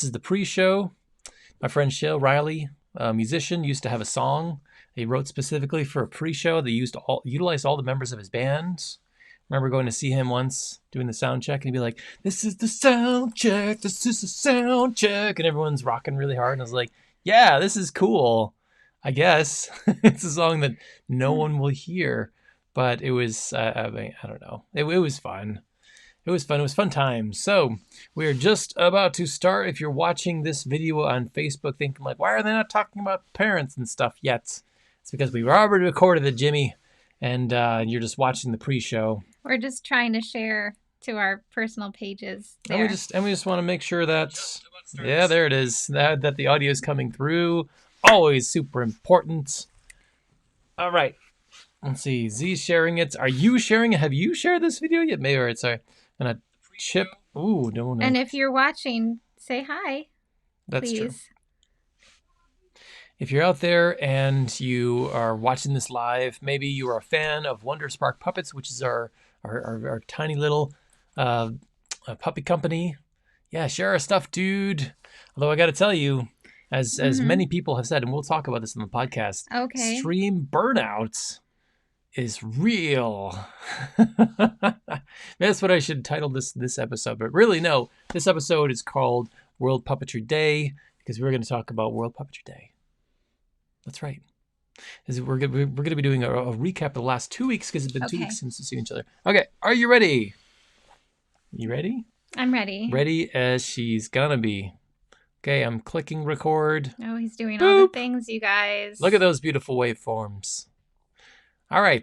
This is the pre-show. My friend Shale Riley, a musician, used to have a song he wrote specifically for a pre-show that utilized all the members of his band. Remember going to see him once doing the sound check, and he'd be like, "This is the sound check, this is the sound check," and everyone's rocking really hard. And I was like, yeah, this is cool, I guess. It's a song that no one will hear, but it was, I don't know. It was fun. It was fun. It was fun times. So we are just about to start. If you're watching this video on Facebook thinking like, why are they not talking about parents and stuff yet? It's because we already recorded it, Jimmy, and you're just watching the pre-show. We're just trying to share to our personal pages there. And we just want to make sure that, yeah, there it is, that the audio is coming through. Always super important. All right. Let's see. Z's sharing it. Are you sharing it? Have you shared this video yet? Maybe. All right, sorry. And a chip. Ooh, no. And if you're watching, say hi. That's please. True. If you're out there and you are watching this live, maybe you are a fan of Wonderspark Puppets, which is our tiny little puppet company. Yeah, share our stuff, dude. Although I got to tell you, as many people have said, and we'll talk about this in the podcast, okay, stream burnout is real. That's what I should title this episode. But really, no. This episode is called World Puppetry Day because we're going to talk about World Puppetry Day. That's right. We're going to be doing a recap of the last 2 weeks because it's been 2 weeks since we've seen each other. Okay, are you ready? You ready? I'm ready. Ready as she's gonna be. Okay, I'm clicking record. Oh, he's doing all the things, you guys. Look at those beautiful waveforms. All right.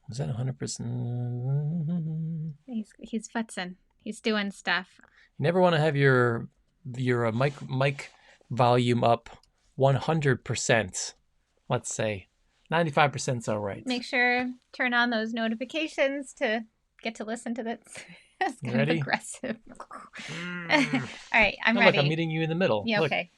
Was that 100%? He's futzing. He's doing stuff. You never want to have your mic volume up 100%. Let's say 95% is all right. Make sure turn on those notifications to get to listen to this. That's kind of aggressive. All right, I'm ready. Look, I'm meeting you in the middle. Yeah, look. okay.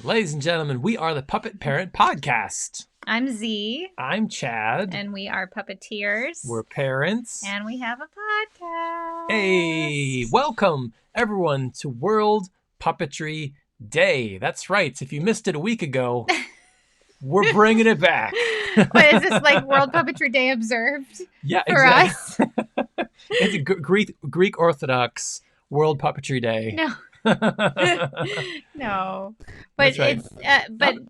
Ladies and gentlemen, we are the Puppet Parent Podcast. I'm Z. I'm Chad. And we are puppeteers. We're parents. And we have a podcast. Hey, welcome everyone to World Puppetry Day. That's right. If you missed it a week ago, we're bringing it back. What, is this like World Puppetry Day observed? Yeah, for exactly. Us? It's a Greek Orthodox World Puppetry Day. No. No, but right. It's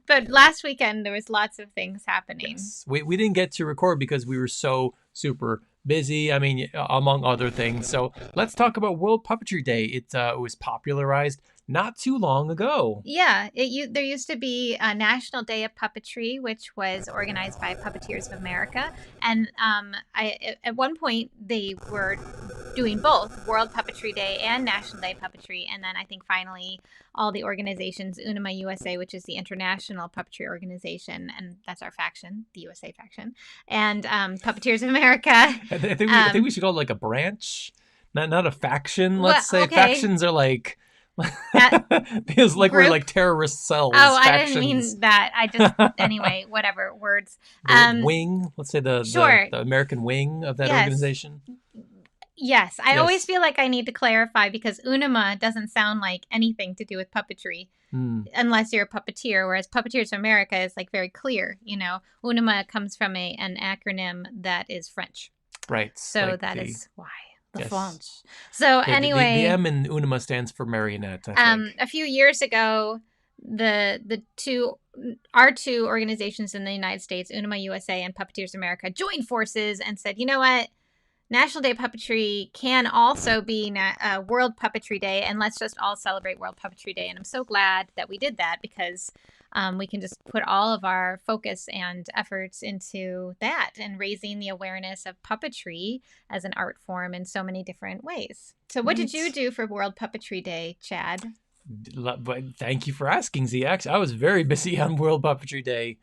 but last weekend there was lots of things happening. Yes. We didn't get to record because we were so super busy. I mean, among other things. So let's talk about World Puppetry Day. It was popularized not too long ago. Yeah, there used to be a National Day of Puppetry, which was organized by Puppeteers of America, and at one point they were doing both World Puppetry Day and National Day of Puppetry, and then I think finally all the organizations, Unema USA, which is the international puppetry organization, and that's our faction, the USA faction, and Puppeteers of America. I think we should call it like a branch, not a faction. Let's say okay. Factions are like. Feels like group? We're like terrorist cells. Oh, factions. I didn't mean that. I just anyway, whatever words. The wing. Let's say the American wing of that organization. Yes, I always feel like I need to clarify because Unema doesn't sound like anything to do with puppetry unless you're a puppeteer, whereas Puppeteers of America is like very clear. You know, Unema comes from an acronym that is French. Right. So like that is why. French. So anyway, the M in Unema stands for marionette. I think. A few years ago, our two organizations in the United States, Unema USA and Puppeteers America, joined forces and said, you know what, National Day of Puppetry can also be World Puppetry Day, and let's just all celebrate World Puppetry Day. And I'm so glad that we did that because we can just put all of our focus and efforts into that and raising the awareness of puppetry as an art form in so many different ways. So what did you do for World Puppetry Day, Chad? Thank you for asking, ZX. I was very busy on World Puppetry Day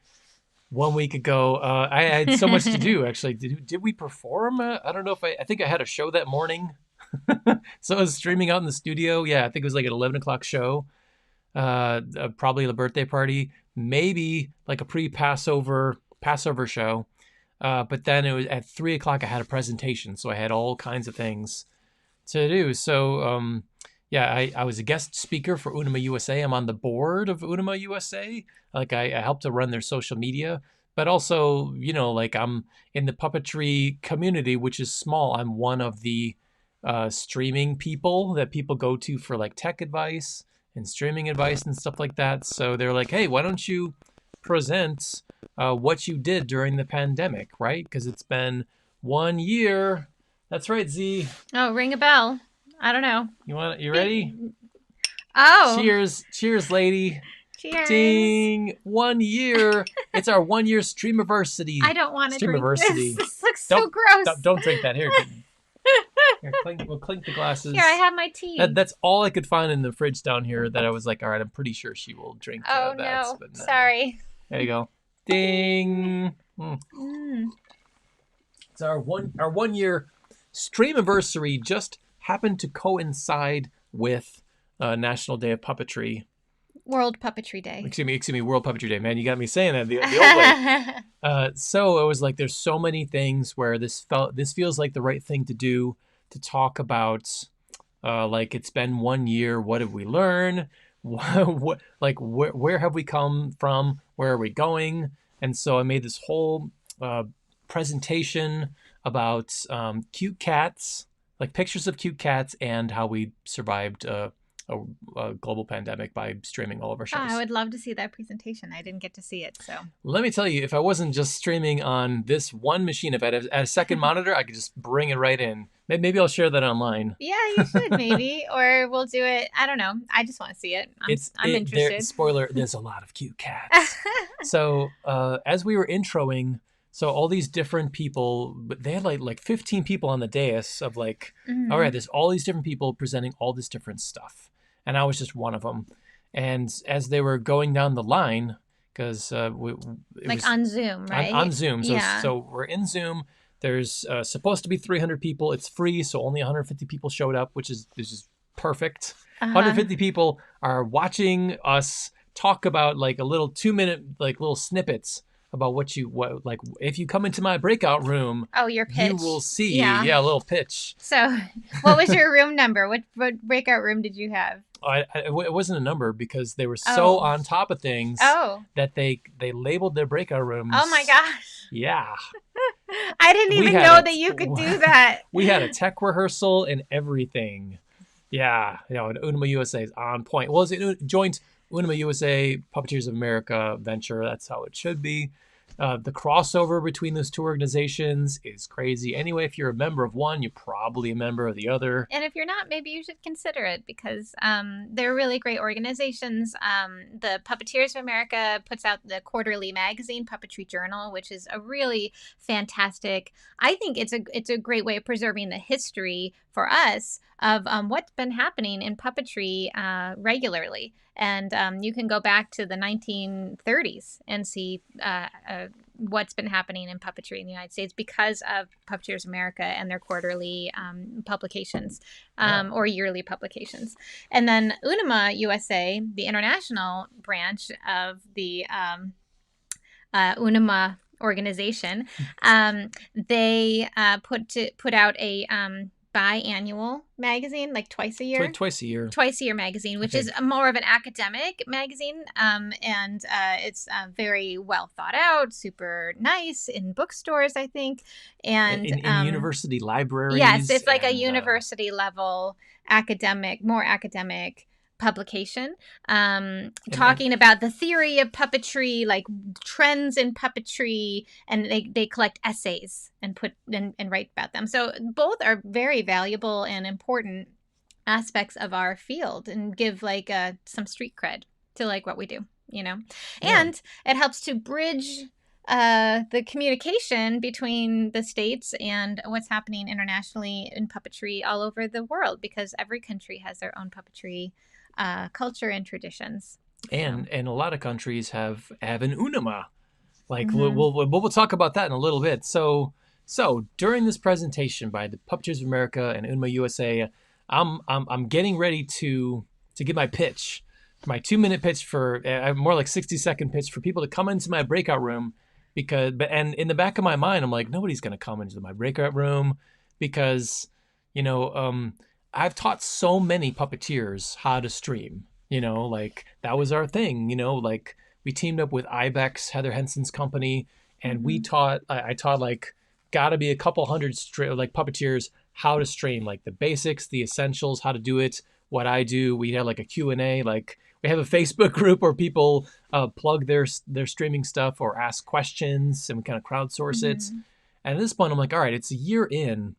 1 week ago. I had so much to do, actually. Did we perform? I don't know if I think I had a show that morning. So I was streaming out in the studio. Yeah, I think it was like an 11 o'clock show. Probably the birthday party, maybe like a pre-Passover show. But then it was at 3 o'clock I had a presentation. So I had all kinds of things to do. So, Yeah, I was a guest speaker for Unema USA. I'm on the board of Unema USA. Like I help to run their social media, but also, like I'm in the puppetry community, which is small. I'm one of the streaming people that people go to for like tech advice and streaming advice and stuff like that. So they're like, hey, why don't you present what you did during the pandemic, right? Because it's been 1 year. That's right, Z. Oh, ring a bell. I don't know. You ready? Oh. Cheers, lady. Cheers. Ding. 1 year. It's our 1 year streamiversity. I don't want to drink this. This looks so gross. Don't drink that. Here, we'll clink the glasses. Here, I have my tea. That's all I could find in the fridge down here that I was like, all right, I'm pretty sure she will drink that. No. But Sorry. There you go. Ding. It's our 1 year streamiversary just happened to coincide with National Day of Puppetry. World Puppetry Day. Excuse me, World Puppetry Day. Man, you got me saying that the old way. So it was like there's so many things where this feels like the right thing to do, to talk about. Like it's been 1 year. What have we learned? Where have we come from? Where are we going? And so I made this whole presentation about cute cats, like pictures of cute cats, and how we survived a global pandemic by streaming all of our shows. I would love to see that presentation. I didn't get to see it, so. Let me tell you, if I wasn't just streaming on this one machine, if I had a second monitor, I could just bring it right in. Maybe I'll share that online. Yeah, you should maybe, or we'll do it. I don't know. I just want to see it. I'm interested. Spoiler: there's a lot of cute cats. So as we were introing. So all these different people, but they had like 15 people on the dais of like, all right, there's all these different people presenting all this different stuff. And I was just one of them. And as they were going down the line, because on Zoom, right? On Zoom. So we're in Zoom. There's supposed to be 300 people. It's free, so only 150 people showed up, which is perfect. 150 people are watching us talk about like a little 2-minute like little snippets about what if you come into my breakout room. Oh, your pitch. You will see. Yeah, a little pitch. So, what was your room number? What breakout room did you have? It wasn't a number because they were so on top of things that they labeled their breakout rooms. Oh my gosh. Yeah. I didn't even know that you could do that. We had a tech rehearsal and everything. Yeah, and Unema USA is on point. Well, it's a joint Unema USA Puppeteers of America venture. That's how it should be. The crossover between those two organizations is crazy. Anyway, if you're a member of one, you're probably a member of the other. And if you're not, maybe you should consider it because they're really great organizations. The Puppeteers of America puts out the quarterly magazine, Puppetry Journal, which is a really fantastic. I think it's a great way of preserving the history for us of what's been happening in puppetry regularly. And you can go back to the 1930s and see what's been happening in puppetry in the United States because of Puppeteers America and their quarterly publications or yearly publications. And then Unema USA, the international branch of the Unema organization, they put out a biannual magazine, like twice a year magazine, which is more of an academic magazine, and it's very well thought out, super nice in bookstores, I think, and in university libraries. Yes, it's like a university level more academic publication, talking about the theory of puppetry, like trends in puppetry, and they collect essays and put and write about them. So both are very valuable and important aspects of our field, and give like some street cred to like what we do, and it helps to bridge the communication between the states and what's happening internationally in puppetry all over the world, because every country has their own puppetry culture and traditions. And a lot of countries have an Unema. Like we'll talk about that in a little bit. So during this presentation by the Puppeteers of America and Unema USA, I'm getting ready to give my pitch, my 2-minute pitch for more like 60-second pitch for people to come into my breakout room, and in the back of my mind I'm like, nobody's gonna come into my breakout room because I've taught so many puppeteers how to stream. Like that was our thing. Like we teamed up with Ibex, Heather Henson's company, and we taught. I taught like got to be a couple hundred like puppeteers how to stream, like the basics, the essentials, how to do it. What I do, we had like a Q&A, like we have a Facebook group where people plug their streaming stuff or ask questions, and we kind of crowdsource it. And at this point, I'm like, all right, it's a year in.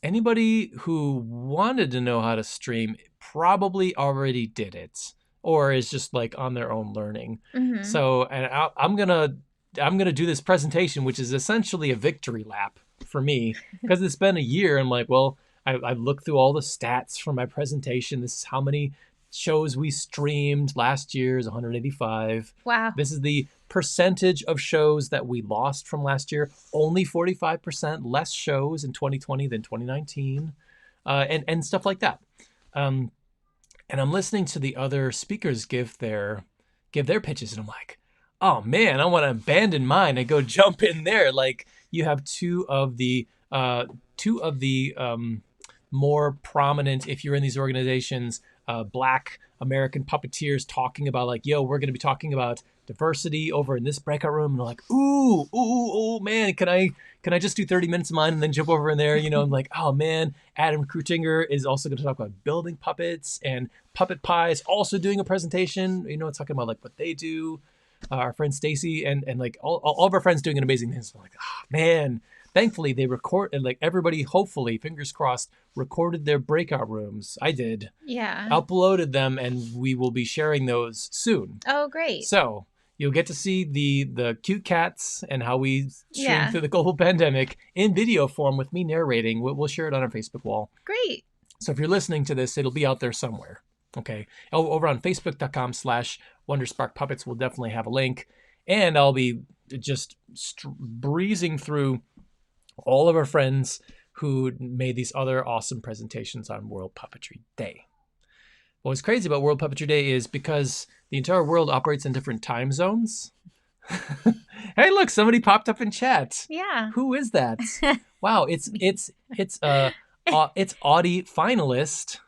Anybody who wanted to know how to stream probably already did it, or is just like on their own learning. So, and I'm gonna do this presentation, which is essentially a victory lap for me, because it's been a year. I'm like, well, I looked through all the stats from my presentation. This is how many shows we streamed last year is 185. Wow. This is the percentage of shows that we lost from last year. Only 45% less shows in 2020 than 2019, and stuff like that. And I'm listening to the other speakers give their pitches, and I'm like, oh man, I want to abandon mine and go jump in there. Like you have two of the more prominent, if you're in these organizations, Black American puppeteers talking about like, yo, we're going to be talking about diversity over in this breakout room. And they're like, ooh, man, can I just do 30 minutes of mine and then jump over in there? I'm like, oh man, Adam Krutinger is also going to talk about building puppets, and Puppet Pie is also doing a presentation, talking about like what they do. Our friend Stacy and like all of our friends doing an amazing thing. So I'm like, oh man, thankfully they record, and like everybody, hopefully, fingers crossed, recorded their breakout rooms. I did. Yeah. Uploaded them, and we will be sharing those soon. Oh, great. So you'll get to see the cute cats and how we stream through the global pandemic in video form with me narrating. We'll share it on our Facebook wall. Great. So if you're listening to this, it'll be out there somewhere. Okay. Over on facebook.com/Wonderspark Puppets, we'll definitely have a link. And I'll be just breezing through all of our friends who made these other awesome presentations on World Puppetry Day. What's crazy about World Puppetry Day is because the entire world operates in different time zones. Hey, look, somebody popped up in chat. Yeah. Who is that? Wow, it's Audie finalist.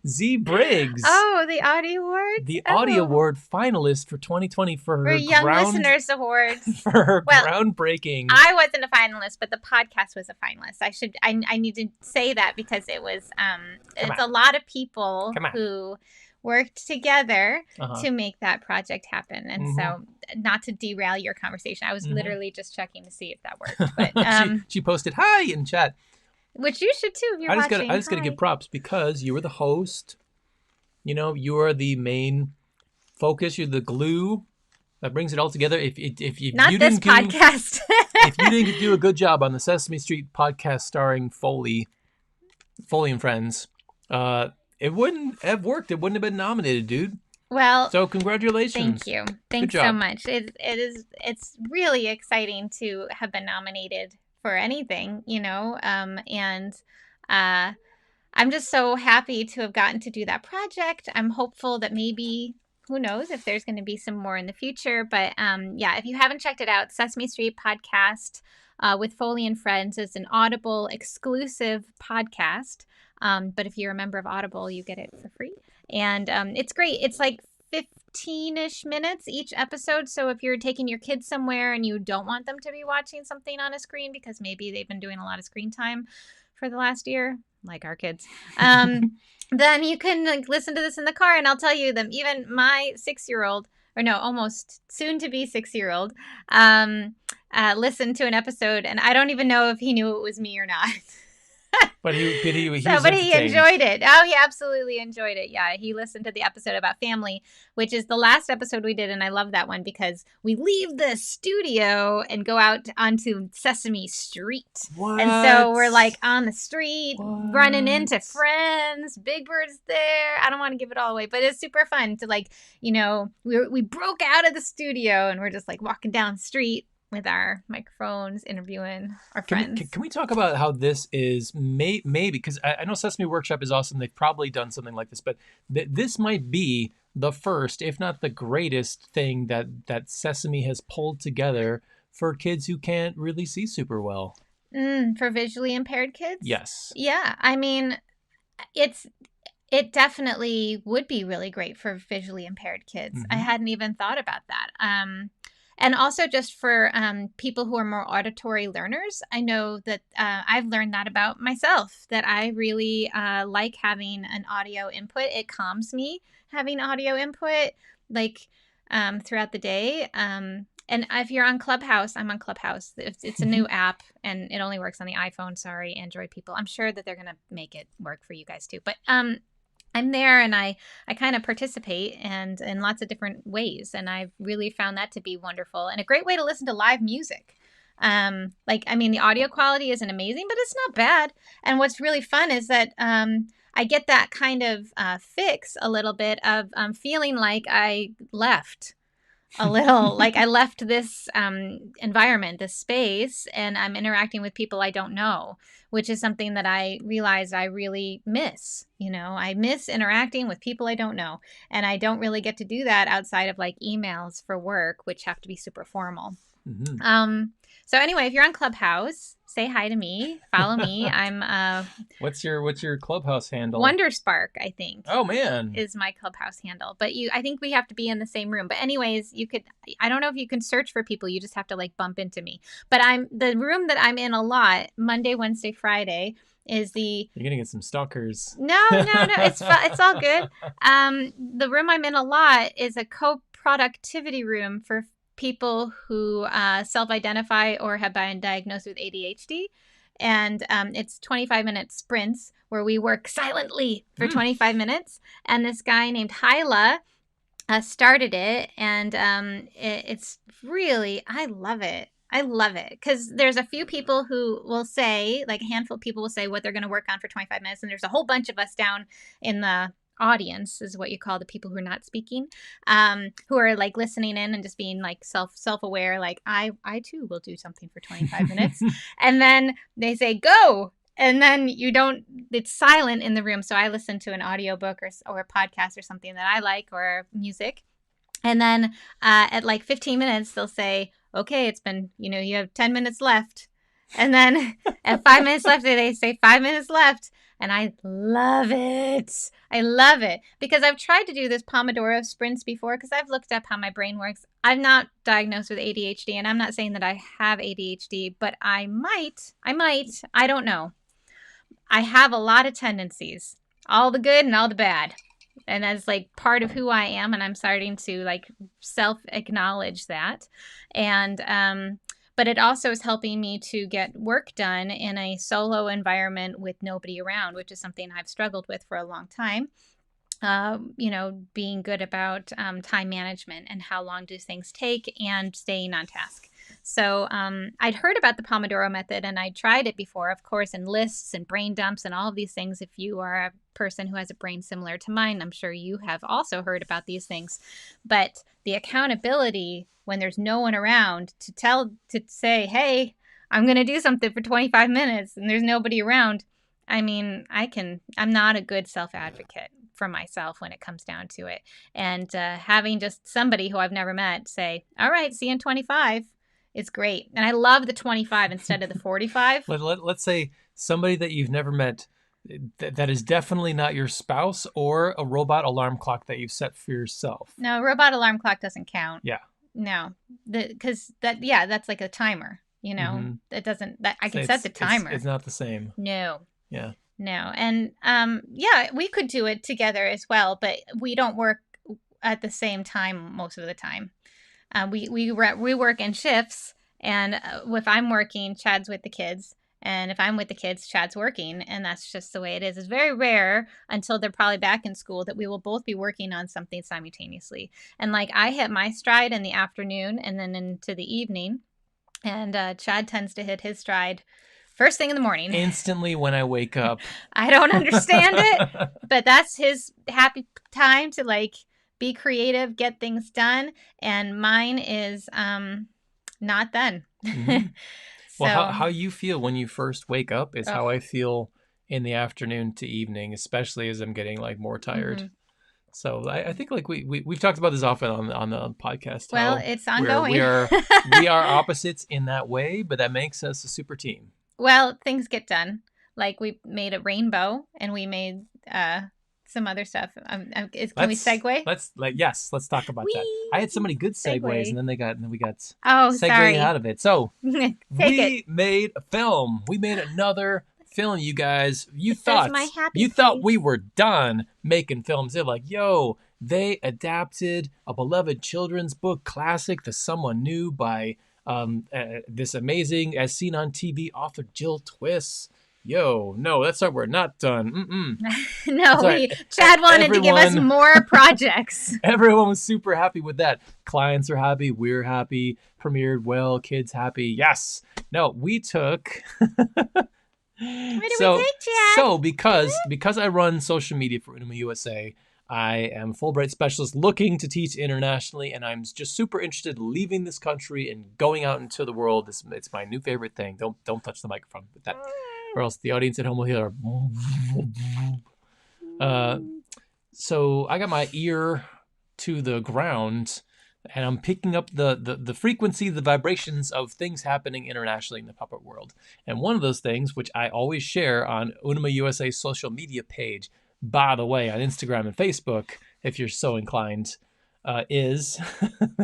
Z Briggs. Oh, the Audie Award? The Audie Award finalist for 2020 for her Young Listeners Awards. For her groundbreaking. I wasn't a finalist, but the podcast was a finalist. I need to say that because it was it's a lot of people who worked together to make that project happen. And so, not to derail your conversation, I was literally just checking to see if that worked. But she posted hi in chat. Which you should too if you're watching. I just got to give props because you were the host. You are the main focus. You're the glue that brings it all together. If you not you this didn't podcast. If you didn't do a good job on the Sesame Street podcast starring Foley and Friends, it wouldn't have worked. It wouldn't have been nominated, dude. Well, so congratulations. Thank you. Thanks so much. It's really exciting to have been nominated for anything, and I'm just so happy to have gotten to do that project. I'm hopeful that maybe, who knows if there's going to be some more in the future, but if you haven't checked it out, Sesame Street podcast with Foley and Friends is an Audible exclusive podcast, but if you're a member of Audible, you get it for free, and it's great. It's like 15-ish minutes each episode. So if you're taking your kids somewhere and you don't want them to be watching something on a screen because maybe they've been doing a lot of screen time for the last year, like our kids, then you can listen to this in the car. And I'll tell you them, even my 6-year-old, or no, almost soon to be 6-year-old, listened to an episode, and I don't even know if he knew it was me or not. But he enjoyed it. Oh, he absolutely enjoyed it. Yeah, he listened to the episode about family, which is the last episode we did, and I love that one because we leave the studio and go out onto Sesame Street. What? And so we're like on the street, running into friends. Big Bird's there. I don't want to give it all away, but it's super fun to we broke out of the studio and we're just like walking down the street with our microphones, interviewing our friends. Can we talk about how this is maybe, because I know Sesame Workshop is awesome. They've probably done something like this, but this might be the first, if not the greatest thing that Sesame has pulled together for kids who can't really see super well. For visually impaired kids? Yes. Yeah, I mean, it definitely would be really great for visually impaired kids. I hadn't even thought about that. And also just for people who are more auditory learners, I know that I've learned that about myself, that I really like having an audio input. It calms me having audio input, like throughout the day. And if you're on Clubhouse, I'm on Clubhouse. It's a new app and it only works on the iPhone. Sorry, Android people. I'm sure that they're going to make it work for you guys too. But I'm there and I kind of participate and in lots of different ways. And I've really found that to be wonderful and a great way to listen to live music. The audio quality isn't amazing, but it's not bad. And what's really fun is that I get that kind of fix a little bit of feeling like I left a little, like I left this environment, this space, and I'm interacting with people I don't know, which is something that I realized I really miss. I miss interacting with people I don't know. And I don't really get to do that outside of like emails for work, which have to be super formal. So anyway, if you're on Clubhouse, say hi to me, follow me. I'm What's your Clubhouse handle? Wonderspark, I think. Oh man, is my Clubhouse handle. But I think we have to be in the same room. But anyways, I don't know if you can search for people. You just have to like bump into me. But the room that I'm in a lot, Monday, Wednesday, Friday, is you're gonna get some stalkers. No, it's all good. The room I'm in a lot is a co-productivity room for people who self-identify or have been diagnosed with ADHD. And it's 25-minute sprints where we work silently for 25 minutes. And this guy named Hyla started it. And it's really, I love it. I love it because there's a few people who will say, like a handful of people will say what they're going to work on for 25 minutes. And there's a whole bunch of us down in the audience, is what you call the people who are not speaking, who are like listening in and just being like self-aware, like I too will do something for 25 minutes. And then they say go, and then it's silent in the room. So I listen to an audiobook or a podcast or something that I like, or music. And then at like 15 minutes they'll say, okay, it's been, you have 10 minutes left. And then at 5 minutes left, they say 5 minutes left. And I love it. I love it because I've tried to do this Pomodoro sprints before because I've looked up how my brain works. I'm not diagnosed with ADHD, and I'm not saying that I have ADHD, but I might, I don't know. I have a lot of tendencies, all the good and all the bad. And that's like part of who I am. And I'm starting to like self-acknowledge that. And, but it also is helping me to get work done in a solo environment with nobody around, which is something I've struggled with for a long time. Being good about time management and how long do things take and staying on task. So I'd heard about the Pomodoro method and I tried it before, of course, in lists and brain dumps and all of these things. If you are a person who has a brain similar to mine, I'm sure you have also heard about these things. But the accountability when there's no one around to say, hey, I'm going to do something for 25 minutes and there's nobody around. I mean, I'm not a good self-advocate for myself when it comes down to it. And having just somebody who I've never met say, all right, see you in 25 is great. And I love the 25 instead of the 45. Let's say somebody that you've never met that is definitely not your spouse, or a robot alarm clock that you've set for yourself. No, robot alarm clock doesn't count. Yeah. No, because that's like a timer. It doesn't. I can set the timer. It's not the same. No. Yeah. No, and we could do it together as well, but we don't work at the same time most of the time. We work in shifts, and if I'm working, Chad's with the kids. And if I'm with the kids, Chad's working, and that's just the way it is. It's very rare until they're probably back in school that we will both be working on something simultaneously. And like I hit my stride in the afternoon and then into the evening, and Chad tends to hit his stride first thing in the morning. Instantly when I wake up. I don't understand it, but that's his happy time to like be creative, get things done, and mine is not done. Mm-hmm. So, well, how you feel when you first wake up is how I feel in the afternoon to evening, especially as I'm getting like more tired. Mm-hmm. So I think like we've talked about this often on the podcast. Well, it's ongoing. We are opposites in that way, but that makes us a super team. Well, things get done. Like we made a rainbow and we made some other stuff. Can we segue? Let's talk about that. I had so many good segues, and then we got Oh, segue sorry. out of it. So Take it. made a film. We made another film, you guys. You thought place. we were done making films. They're like, yo, they adapted a beloved children's book classic to someone new by this amazing, as seen on TV, author Jill Twiss. Yo, no, that's not. We're not done. No, Chad wanted to give us more projects. Everyone was super happy with that. Clients are happy. We're happy. Premiered well. Kids happy. Yes. No, we took. What did we take, Chad? So because I run social media for Unema USA, I am a Fulbright specialist looking to teach internationally, and I'm just super interested in leaving this country and going out into the world. It's my new favorite thing. Don't touch the microphone with that, or else the audience at home will hear. So I got my ear to the ground, and I'm picking up the frequency, the vibrations of things happening internationally in the puppet world. And one of those things, which I always share on Unema USA social media page, by the way, on Instagram and Facebook, if you're so inclined, is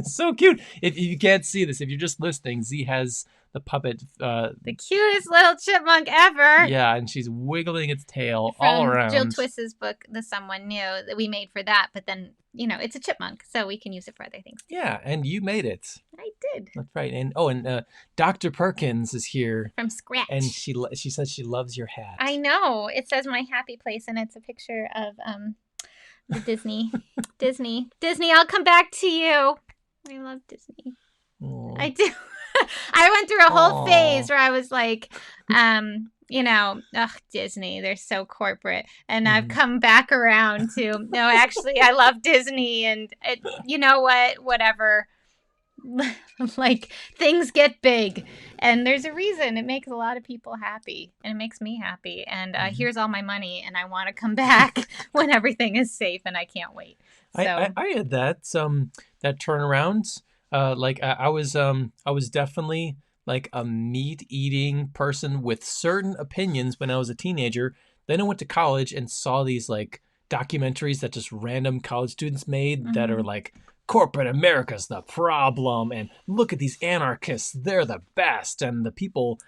so cute. If you can't see this, if you're just listening, Z has the puppet. The cutest little chipmunk ever. Yeah, and she's wiggling its tail all around. Jill Twiss's book, The Someone New, that we made for that. But then, it's a chipmunk, so we can use it for other things. Yeah, and you made it. I did. That's right. And Dr. Perkins is here. From scratch. And she says she loves your hat. I know. It says my happy place, and it's a picture of the Disney. Disney, I'll come back to you. I love Disney. Aww. I do. I went through a whole phase where I was like, Disney, they're so corporate. And I've come back around to, no, actually, I love Disney. And you know what? Whatever. Like, things get big. And there's a reason. It makes a lot of people happy. And it makes me happy. And here's all my money. And I want to come back when everything is safe. And I can't wait. So I had that turnaround. I was definitely like a meat-eating person with certain opinions when I was a teenager. Then I went to college and saw these like documentaries that just random college students made that are like, corporate America's the problem, and look at these anarchists, they're the best, and the people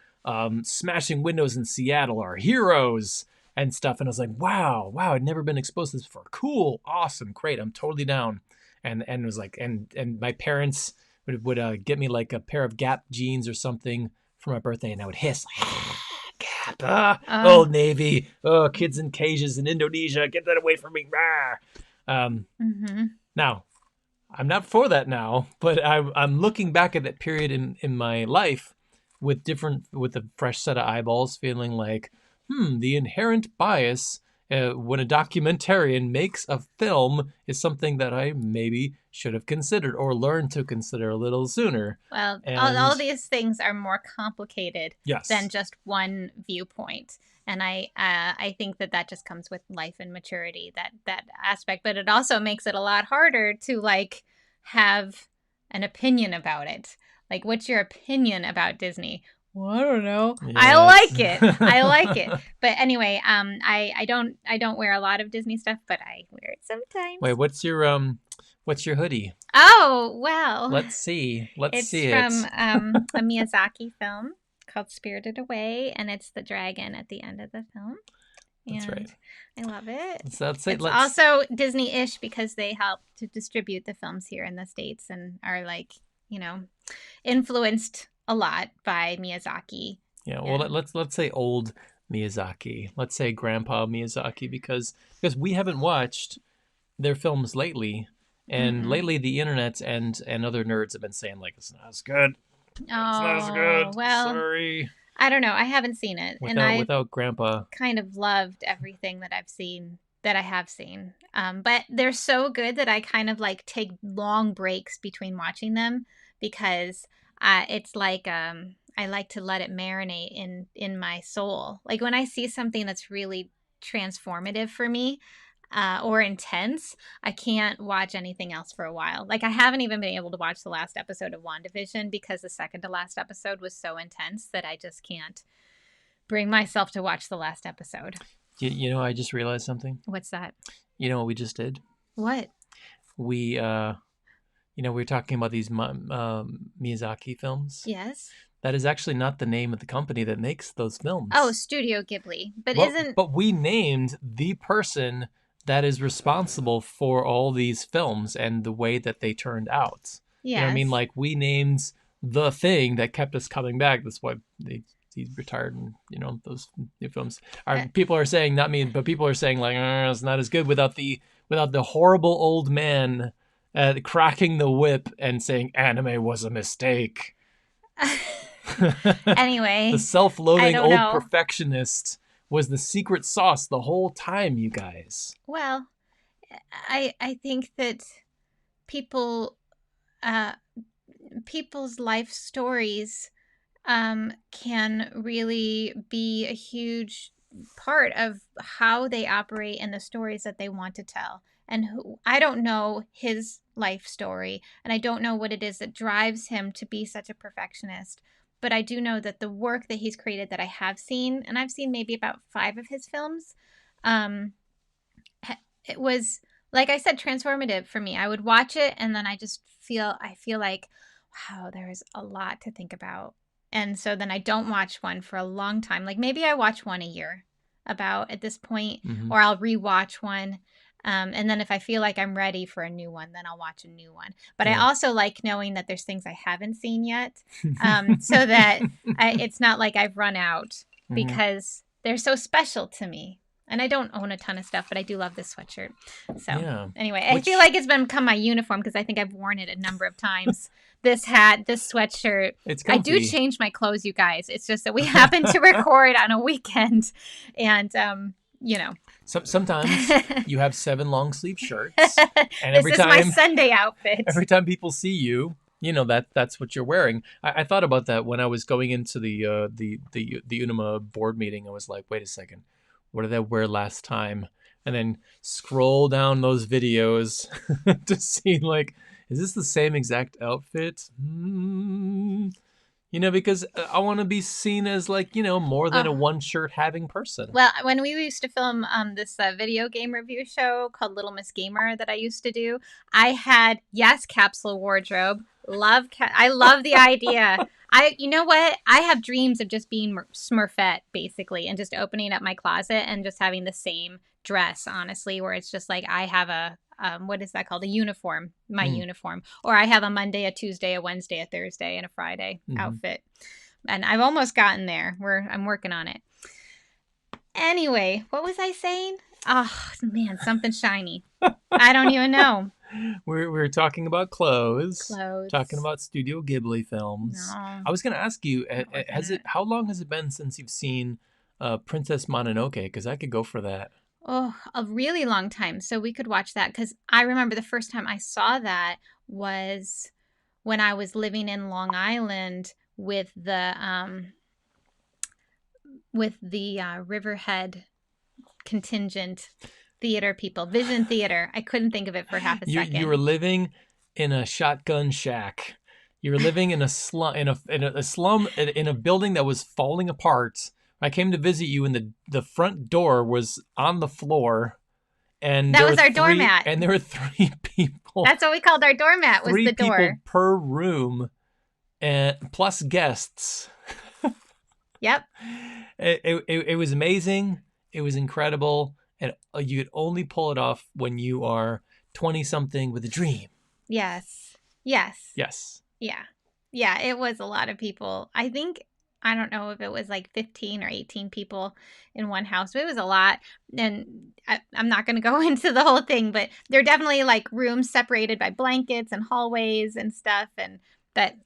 smashing windows in Seattle are heroes and stuff. And I was like, wow, I'd never been exposed to this before. Cool, awesome, great, I'm totally down. And it was like, and my parents would get me like a pair of Gap jeans or something for my birthday, and I would hiss, Gap, Old Navy, kids in cages in Indonesia, get that away from me. Now, I'm not for that now, but I'm looking back at that period in my life with a fresh set of eyeballs, feeling like, the inherent bias when a documentarian makes a film is something that I maybe should have considered or learned to consider a little sooner. Well, all these things are more complicated than just one viewpoint. And I think that just comes with life and maturity, that aspect. But it also makes it a lot harder to like have an opinion about it. Like, what's your opinion about Disney? Well, I don't know. Yes. I like it. But anyway, I don't wear a lot of Disney stuff, but I wear it sometimes. Wait, what's your hoodie? Oh, well. Let's see it. It's from a Miyazaki film called Spirited Away, and it's the dragon at the end of the film. And that's right. I love it. It's also Disney-ish because they help to distribute the films here in the States and are like, influenced a lot by Miyazaki. Yeah, well, let's say old Miyazaki. Let's say Grandpa Miyazaki because we haven't watched their films lately, and lately the internet and other nerds have been saying like it's not as good. It's not as good. Well, sorry. I don't know. I haven't seen it, without Grandpa. Kind of loved everything that I have seen. But they're so good that I kind of like take long breaks between watching them because it's like I like to let it marinate in my soul. Like when I see something that's really transformative for me or intense, I can't watch anything else for a while. Like I haven't even been able to watch the last episode of WandaVision because the second to last episode was so intense that I just can't bring myself to watch the last episode. You know, I just realized something. What's that? You know what we just did? What? We, we were talking about these Miyazaki films. Yes. That is actually not the name of the company that makes those films. Oh, Studio Ghibli. But we named the person that is responsible for all these films and the way that they turned out. Yes. You know what I mean? Like, we named the thing that kept us coming back. That's why he's retired, and those new films. People are saying, not me, but people are saying like, it's not as good without the horrible old man cracking the whip and saying anime was a mistake. Anyway, the self-loathing old perfectionist was the secret sauce the whole time, you guys. Well, I think that people's life stories can really be a huge part of how they operate and the stories that they want to tell. And I don't know his life story, and I don't know what it is that drives him to be such a perfectionist. But I do know that the work that he's created that I have seen, and I've seen maybe about 5 of his films, it was, like I said, transformative for me. I would watch it, and then I feel like, wow, there's a lot to think about. And so then I don't watch one for a long time. Like maybe I watch one a year about at this point, or I'll rewatch one. And then if I feel like I'm ready for a new one, then I'll watch a new one. But I also like knowing that there's things I haven't seen yet, so that it's not like I've run out, because they're so special to me. And I don't own a ton of stuff, but I do love this sweatshirt. So anyway, I feel like it's become my uniform because I think I've worn it a number of times. This hat, this sweatshirt. It's comfy. I do change my clothes, you guys. It's just that we happen to record on a weekend, and sometimes you have 7 long sleeve shirts, and this is my Sunday outfit. Every time people see you, that's what you're wearing. I thought about that when I was going into the Unema board meeting. I was like, wait a second, what did I wear last time? And then scroll down those videos to see, like, is this the same exact outfit? Because I want to be seen as, like, more than a one shirt having person. Well, when we used to film this video game review show called Little Miss Gamer that I used to do, I had, Capsule Wardrobe. I love the idea. You know what? I have dreams of just being Smurfette, basically, and just opening up my closet and just having the same dress, honestly, where it's just like I have a, what is that called? A uniform, my uniform. Or I have a Monday, a Tuesday, a Wednesday, a Thursday, and a Friday outfit. And I've almost gotten there. I'm working on it. Anyway, what was I saying? Oh, man, something shiny. I don't even know. We're talking about clothes. Talking about Studio Ghibli films. No. I was going to ask you, how long has it been since you've seen Princess Mononoke? Because I could go for that. Oh, a really long time. So we could watch that, because I remember the first time I saw that was when I was living in Long Island with the Riverhead contingent theater people, Vision Theater. I couldn't think of it for half a second. You were living in a shotgun shack. You were living in a slum, in a building that was falling apart. I came to visit you, and the front door was on the floor, and that was our doormat. And there were 3 people. That's what we called our doormat. Was the door. 3 people per room, and plus guests. Yep. It was amazing. It was incredible, and you could only pull it off when you are 20-something with a dream. Yes. Yeah. It was a lot of people. I don't know if it was like 15 or 18 people in one house, but it was a lot. And I'm not going to go into the whole thing, but there are definitely like rooms separated by blankets and hallways and stuff. And that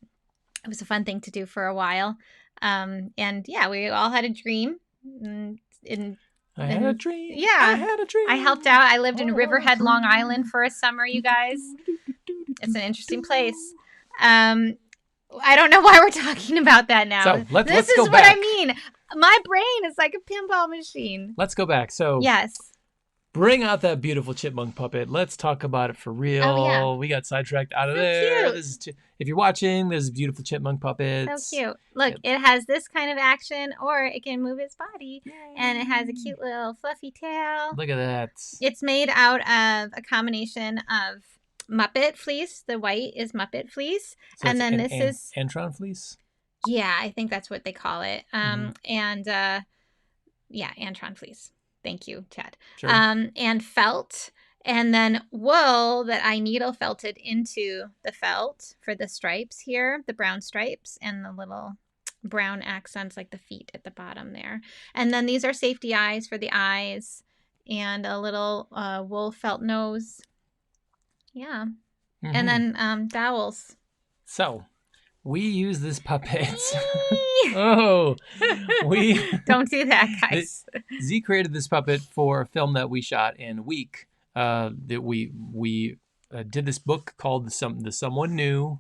it was a fun thing to do for a while. And yeah, we all had a dream. I had a dream. Yeah. I had a dream. I helped out. I lived in Riverhead, Long Island for a summer, you guys. It's an interesting place. I don't know why we're talking about that now. So let's this go is back. What I mean. My brain is like a pinball machine. Let's go back. So yes, Bring out that beautiful chipmunk puppet. Let's talk about it for real. Oh, yeah. We got sidetracked out of So there. cute. This is if you're watching, there's beautiful chipmunk puppets. So cute. Look, it has this kind of action, or it can move its body. Yay. And it has a cute little fluffy tail. Look at that. It's made out of a combination of Muppet fleece. The white is Muppet fleece. So and then this is... Antron fleece? Yeah, I think that's what they call it. And, yeah, Antron fleece. Thank you, Chad. Sure. And felt. And then wool that I needle felted into the felt for the stripes here, the brown stripes and the little brown accents like the feet at the bottom there. And then these are safety eyes for the eyes and a little wool felt nose. Yeah. And then dowels. So we use this puppet. Oh, Don't do that, guys. Z created this puppet for a film that we shot in a week. That we did this book called the Someone New.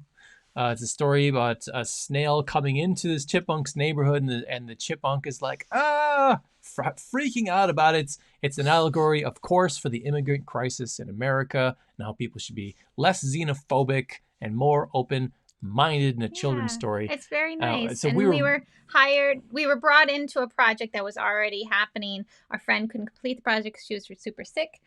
It's a story about a snail coming into this chipmunk's neighborhood, and the chipmunk is like, freaking out about it. It's an allegory, of course, for the immigrant crisis in America and how people should be less xenophobic and more open-minded in a children's story. It's very nice. So and we were brought into a project that was already happening. Our friend couldn't complete the project because she was super sick.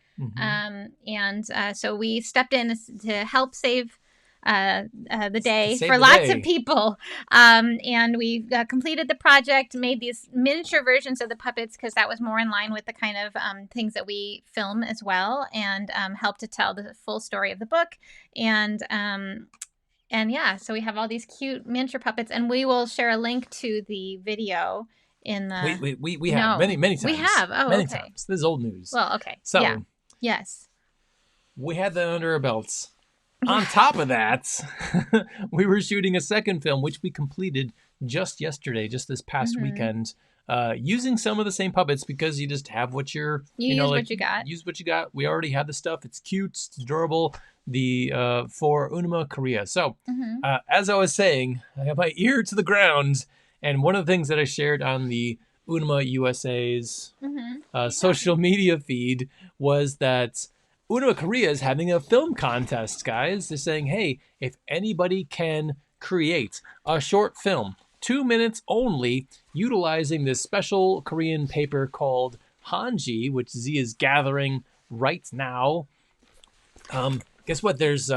So we stepped in to help save the day for lots of people. And we completed the project, made these miniature versions of the puppets because that was more in line with the kind of things that we film as well, and helped to tell the full story of the book. And yeah, so we have all these cute miniature puppets, and we will share a link to the video in the... We have many times. We have. Oh, many okay. times. This is old news. Well, okay. So, yeah. Yes. We had that under our belts. On top of that, we were shooting a second film, which we completed just yesterday, just this past weekend, using some of the same puppets because you just have what you use what you got. Use what you got. We already have the stuff. It's cute. It's adorable. For Unema Korea. So, as I was saying, I have my ear to the ground, and one of the things that I shared on the Unema USA's social media feed was that Unema Korea is having a film contest, guys. They're saying, hey, if anybody can create a short film, 2 minutes only, utilizing this special Korean paper called Hanji, which Z is gathering right now. Guess what? There's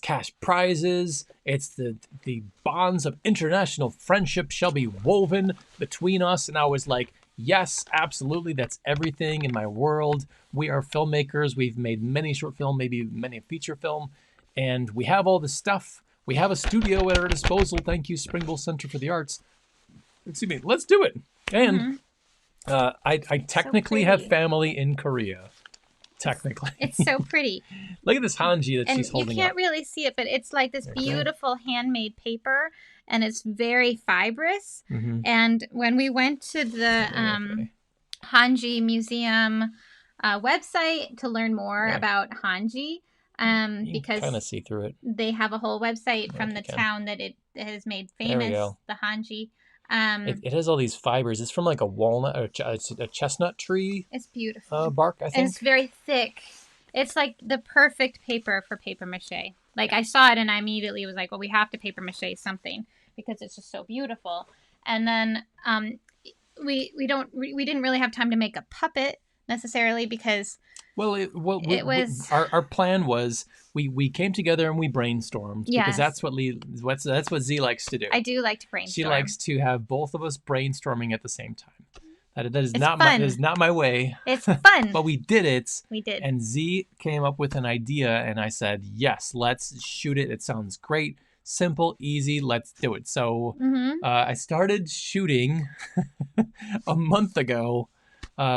cash prizes. It's the bonds of international friendship shall be woven between us. And I was like, yes, absolutely. That's everything in my world. We are filmmakers. We've made many short film, maybe many feature film, and we have all this stuff. We have a studio at our disposal. Thank you, Springville Center for the Arts. Excuse me. Let's do it. And I technically have family in Korea. Technically. It's so pretty. Look at this Hanji that she's holding up. You can't really see it, but it's like this beautiful handmade paper, and it's very fibrous. And when we went to the Hanji Museum website to learn more about Hanji, because kind of see through it. They have a whole website from the town that it has made famous, the Hanji. It has all these fibers. It's from like a walnut or a chestnut tree. It's beautiful. Bark, I think. And it's very thick. It's like the perfect paper for paper mache. Like I saw it and I immediately was like, well, we have to paper mache something because it's just so beautiful. And then we didn't really have time to make a puppet necessarily because our plan was we came together and we brainstormed because that's what Z likes to do. I do like to brainstorm. She likes to have both of us brainstorming at the same time. That is not my way. It's fun. But we did it. We did. And Z came up with an idea and I said, yes, let's shoot it. It sounds great. Simple, easy, let's do it. So I started shooting a month ago.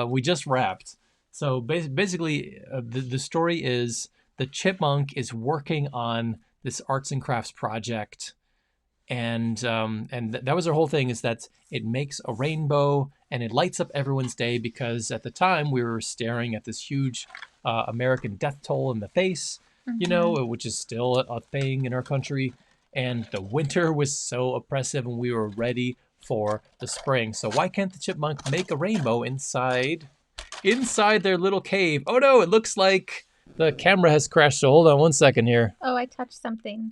We just wrapped. So basically, the story is the chipmunk is working on this arts and crafts project, and that was our whole thing. Is that it makes a rainbow and it lights up everyone's day because at the time we were staring at this huge American death toll in the face, which is still a thing in our country, and the winter was so oppressive, and we were ready for the spring. So why can't the chipmunk make a rainbow inside inside their little cave. Oh no, it looks like the camera has crashed. So hold on 1 second here. Oh, I touched something.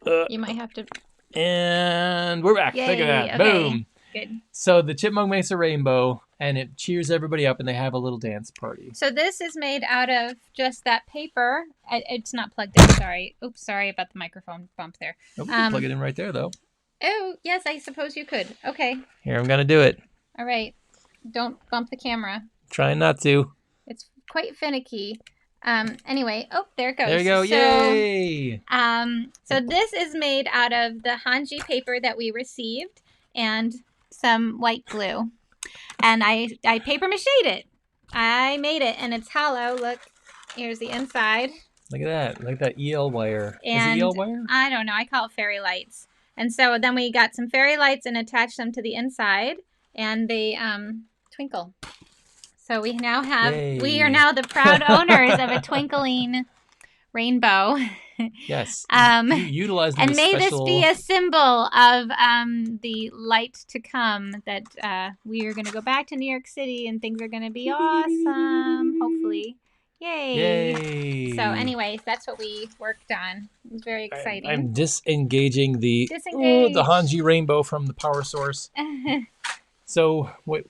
You might have to. And we're back. Yay. Look at that. Okay. Boom. Good. So the chipmunk makes a rainbow and it cheers everybody up and they have a little dance party. So this is made out of just that paper. It's not plugged in. Sorry. Oops. Sorry about the microphone bump there. Oh, we can plug it in right there though. Oh, yes, I suppose you could. Okay. Here, I'm going to do it. All right. Don't bump the camera. Trying not to. It's quite finicky. Anyway, oh, there it goes. There you go. So, Yay! So this is made out of the Hanji paper that we received and some white glue. And I paper mache'd it. I made it, and it's hollow. Look, here's the inside. Look at that. Look at that EL wire. And is it EL wire? I don't know. I call it fairy lights. And so then we got some fairy lights and attached them to the inside, and they twinkle. So we now have, Yay. we are now the proud owners of a twinkling rainbow. Yes. Utilize and may special... this be a symbol of the light to come, that we are going to go back to New York City and things are going to be awesome, hopefully. Yay. Yay. So anyways, that's what we worked on. It was very exciting. I'm disengaging the Hanji rainbow from the power source. So we'll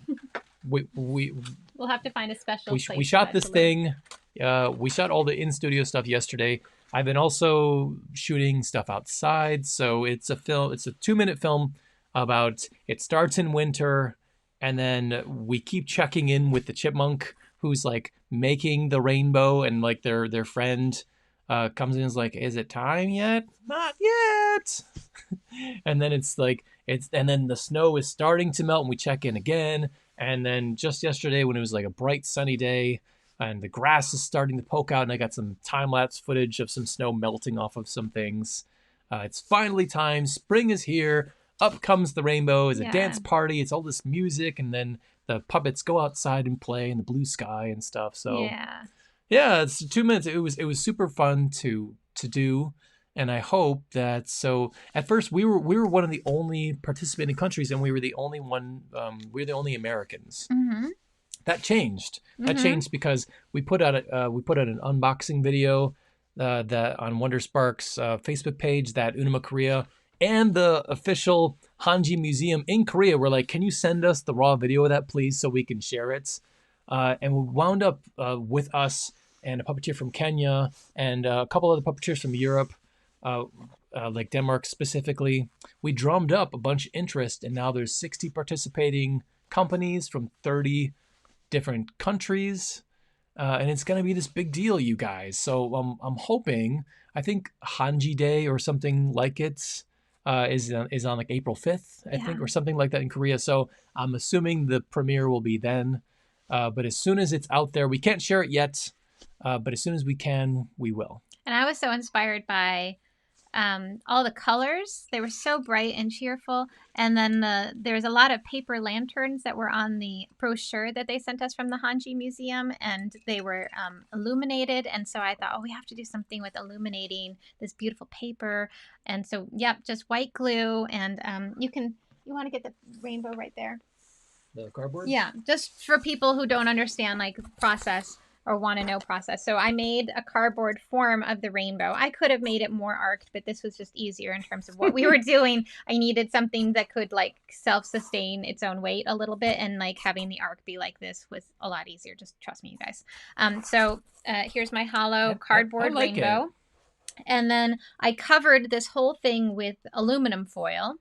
have to find a special place. We shot this thing. We shot all the in-studio stuff yesterday. I've been also shooting stuff outside. So it's a 2-minute film about, it starts in winter and then we keep checking in with the chipmunk who's like making the rainbow, and like their friend comes in and is like, is it time yet? Not yet. And then and then the snow is starting to melt and we check in again. And then just yesterday when it was like a bright sunny day and the grass is starting to poke out and I got some time-lapse footage of some snow melting off of some things. It's finally time. Spring is here. Up comes the rainbow. It's a dance party. It's all this music, and then the puppets go outside and play in the blue sky and stuff. So yeah, it's 2 minutes. It was super fun to do, and I hope that. So at first we were one of the only participating countries, and we were the only one. We were the only Americans. Mm-hmm. That changed. That changed because we put out an unboxing video that on Wonderspark's Facebook page, that Unema Korea and the official Hanji Museum in Korea were like, can you send us the raw video of that, please, so we can share it? And we wound up with us and a puppeteer from Kenya and a couple other puppeteers from Europe, like Denmark specifically. We drummed up a bunch of interest, and now there's 60 participating companies from 30 different countries. And it's going to be this big deal, you guys. So I'm hoping, I think Hanji Day or something like it is on like April 5th, I think, or something like that in Korea. So I'm assuming the premiere will be then. But as soon as it's out there, we can't share it yet. But as soon as we can, we will. And I was so inspired by all the colors. They were so bright and cheerful. And then there's a lot of paper lanterns that were on the brochure that they sent us from the Hanji Museum, and they were illuminated. And so I thought, oh, we have to do something with illuminating this beautiful paper. And so, yep, just white glue. And you want to get the rainbow right there. The cardboard? Yeah, just for people who don't understand like process or want to know process. So I made a cardboard form of the rainbow. I could have made it more arced, but this was just easier in terms of what we were doing. I needed something that could like self-sustain its own weight a little bit, and like having the arc be like this was a lot easier. Just trust me, you guys. So here's my hollow cardboard rainbow. And then I covered this whole thing with aluminum foil.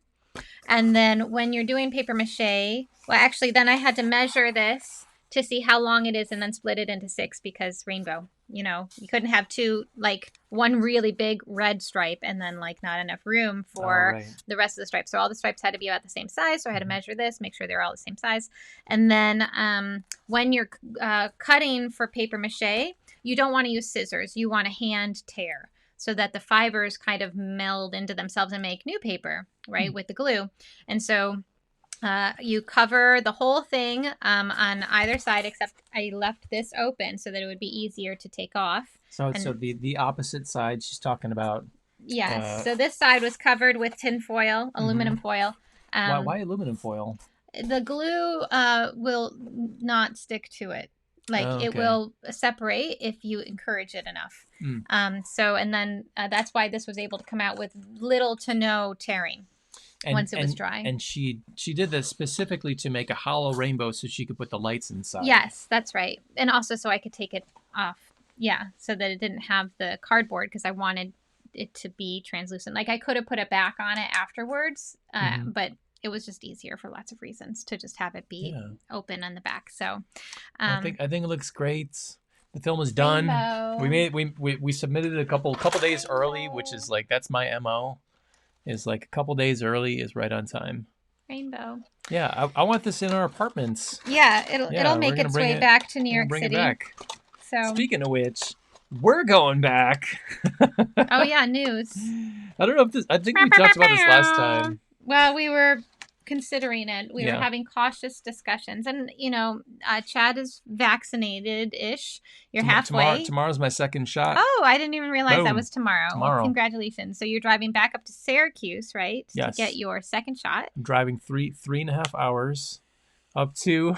And then when you're doing paper mache, well, actually, then I had to measure this to see how long it is and then split it into 6, because rainbow, you couldn't have one really big red stripe and then like not enough room for the rest of the stripes. So all the stripes had to be about the same size. So I had to measure this, make sure they're all the same size. And then when you're cutting for paper mache, you don't want to use scissors. You want to hand tear so that the fibers kind of meld into themselves and make new paper, right, with the glue. And so you cover the whole thing on either side, except I left this open so that it would be easier to take off. So the opposite side she's talking about. Yes. So this side was covered with tin foil, aluminum foil. Why aluminum foil? The glue will not stick to it. Like Oh, it okay. will separate if you encourage it enough. Mm. And then that's why this was able to come out with little to no tearing And once it was dry. she did this specifically to make a hollow rainbow so she could put the lights inside. Yes, that's right. And also so I could take it off. Yeah, so that it didn't have the cardboard because I wanted it to be translucent. Like I could have put it back on it afterwards, but it was just easier for lots of reasons to just have it be open on the back. So I think it looks great. The film is done. Rainbow. We submitted it a couple days early, which is like that's my MO. Is like a couple days early is right on time. Rainbow. Yeah, I want this in our apartments. Yeah, it'll make its way back to New York bring City. It back. So speaking of which, we're going back. Oh yeah, news. I don't know if this. I think we talked about this last time. Well, we were considering it. We were having cautious discussions, and Chad is vaccinated-ish. You're halfway. Tomorrow's my second shot. Oh, I didn't even realize that was tomorrow. Tomorrow. Well, congratulations. So you're driving back up to Syracuse, right? Yes. To get your second shot. I'm driving 3.5 hours up to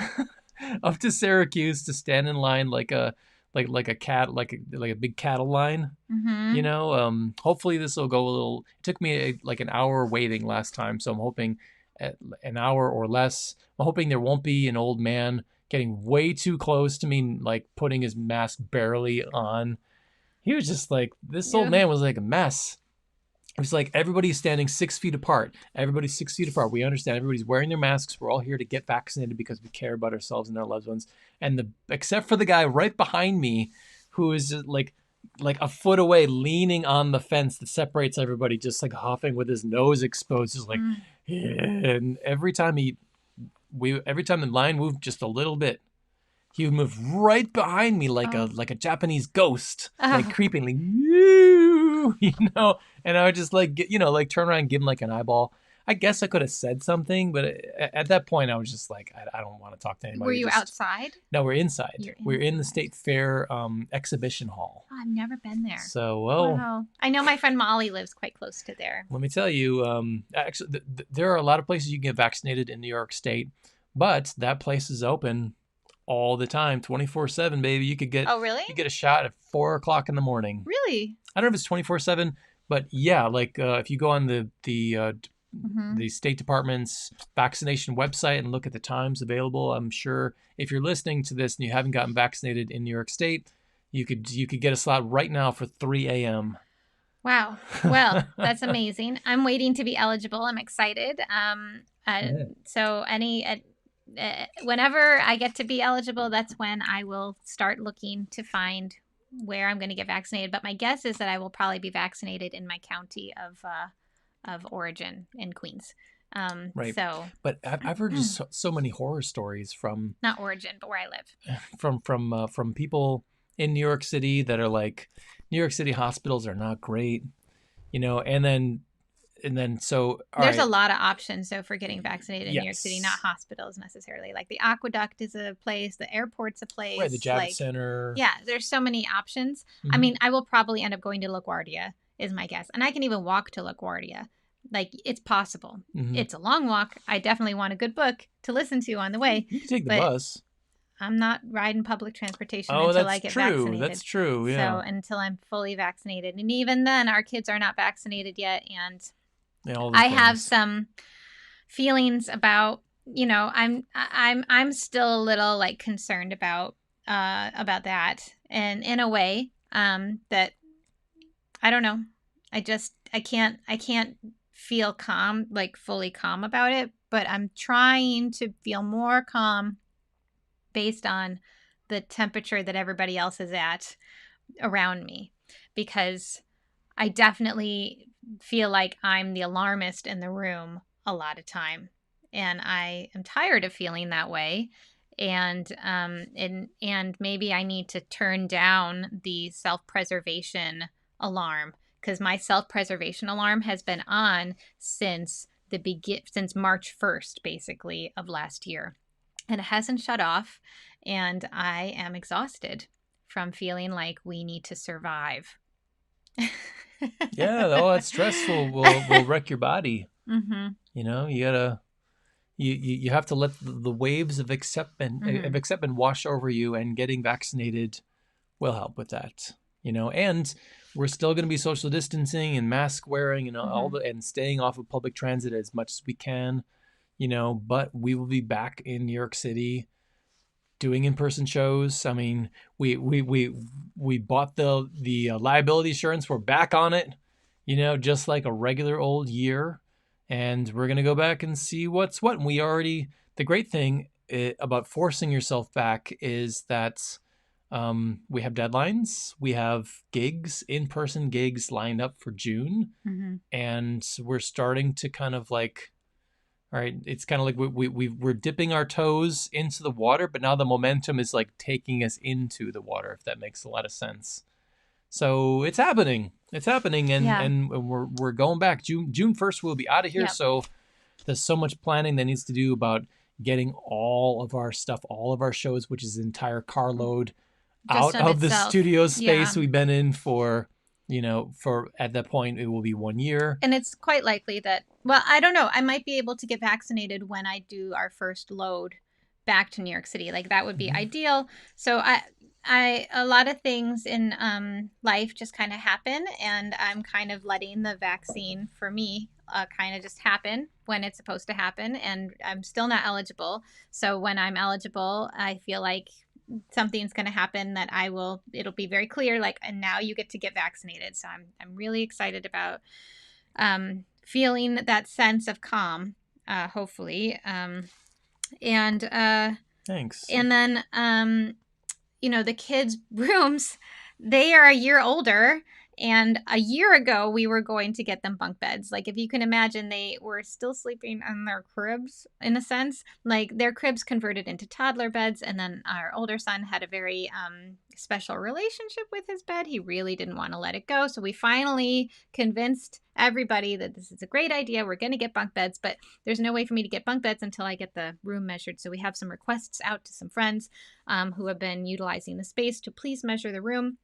Syracuse to stand in line like a big cattle line. Mm-hmm. Hopefully this will go a little. It took me like an hour waiting last time, so I'm hoping at an hour or less. I'm hoping there won't be an old man getting way too close to me, like putting his mask barely on. He was just like, this old man was like a mess. It was like everybody's standing 6 feet apart. Everybody's 6 feet apart. We understand everybody's wearing their masks. We're all here to get vaccinated because we care about ourselves and our loved ones. And except for the guy right behind me, who is like a foot away, leaning on the fence that separates everybody, just like huffing with his nose exposed, just like. And every time the line moved just a little bit, he would move right behind me like a Japanese ghost, like creepingly, And I would just like turn around and give him like an eyeball. I guess I could have said something, but at that point I was just like, I don't want to talk to anybody. Were you outside? No, we're inside. We're in the State Fair exhibition hall. Oh, I've never been there. So, wow. I know my friend Molly lives quite close to there. Let me tell you, actually, there are a lot of places you can get vaccinated in New York State, but that place is open all the time, 24/7, baby. You could get. Oh, really? You get a shot at 4:00 in the morning. Really? I don't know if it's 24/7, but yeah, like if you go on the State Department's vaccination website and look at the times available, I'm sure if you're listening to this and you haven't gotten vaccinated in New York State, you could get a slot right now for 3 a.m. Wow. Well, that's amazing. I'm waiting to be eligible. I'm excited. So whenever I get to be eligible, that's when I will start looking to find where I'm going to get vaccinated. But my guess is that I will probably be vaccinated in my county of origin in Queens. Right. So, but I've heard just so many horror stories from not origin, but where I live. From people in New York City that are like, New York City hospitals are not great, and then so there's a lot of options for getting vaccinated in New York City, not hospitals necessarily. Like the Aqueduct is a place, the airport's a place, right? The Javits Center. Yeah, there's so many options. Mm-hmm. I mean, I will probably end up going to LaGuardia, is my guess, and I can even walk to LaGuardia. Like it's possible. Mm-hmm. It's a long walk. I definitely want a good book to listen to on the way. You can take the bus. I'm not riding public transportation until I get vaccinated. That's true. Yeah. So until I'm fully vaccinated, and even then, our kids are not vaccinated yet, and I have some feelings about. I'm still a little like concerned about that, and in a way, that I don't know. I can't feel calm, like fully calm about it, but I'm trying to feel more calm based on the temperature that everybody else is at around me, because I definitely feel like I'm the alarmist in the room a lot of time, and I am tired of feeling that way. And maybe I need to turn down the self-preservation alarm, because my self-preservation alarm has been on since March 1st, basically, of last year. And it hasn't shut off, and I am exhausted from feeling like we need to survive. Yeah, all that stress will wreck your body. Mm-hmm. You gotta you have to let the waves of acceptance wash over you, and getting vaccinated will help with that. And we're still going to be social distancing and mask wearing and and staying off of public transit as much as we can. But we will be back in New York City doing in-person shows. I mean, we bought the liability insurance. We're back on it, just like a regular old year, and we're gonna go back and see what's what. And the great thing about forcing yourself back is that we have deadlines. We have in-person gigs lined up for June, and we're starting to kind of like. All right, it's kind of like we're dipping our toes into the water, but now the momentum is like taking us into the water, if that makes a lot of sense. So it's happening, and we're going back. June 1st, we'll be out of here. Yep. So there's so much planning that needs to do about getting all of our stuff, all of our shows, which is an entire carload, out of the studio space we've been in for at that point, it will be 1 year. And it's quite likely that, well, I don't know. I might be able to get vaccinated when I do our first load back to New York City. Like that would be ideal. So a lot of things in life just kind of happen, and I'm kind of letting the vaccine for me kind of just happen when it's supposed to happen. And I'm still not eligible. So when I'm eligible, I feel like something's going to happen that it'll be very clear, like, and now you get to get vaccinated. So I'm really excited about feeling that sense of calm, hopefully. And thanks. And then the kids' rooms, they are a year older. And a year ago, we were going to get them bunk beds. Like, if you can imagine, they were still sleeping in their cribs, in a sense. Like, their cribs converted into toddler beds. And then our older son had a very special relationship with his bed. He really didn't want to let it go. So we finally convinced everybody that this is a great idea. We're going to get bunk beds. But there's no way for me to get bunk beds until I get the room measured. So we have some requests out to some friends who have been utilizing the space to please measure the room.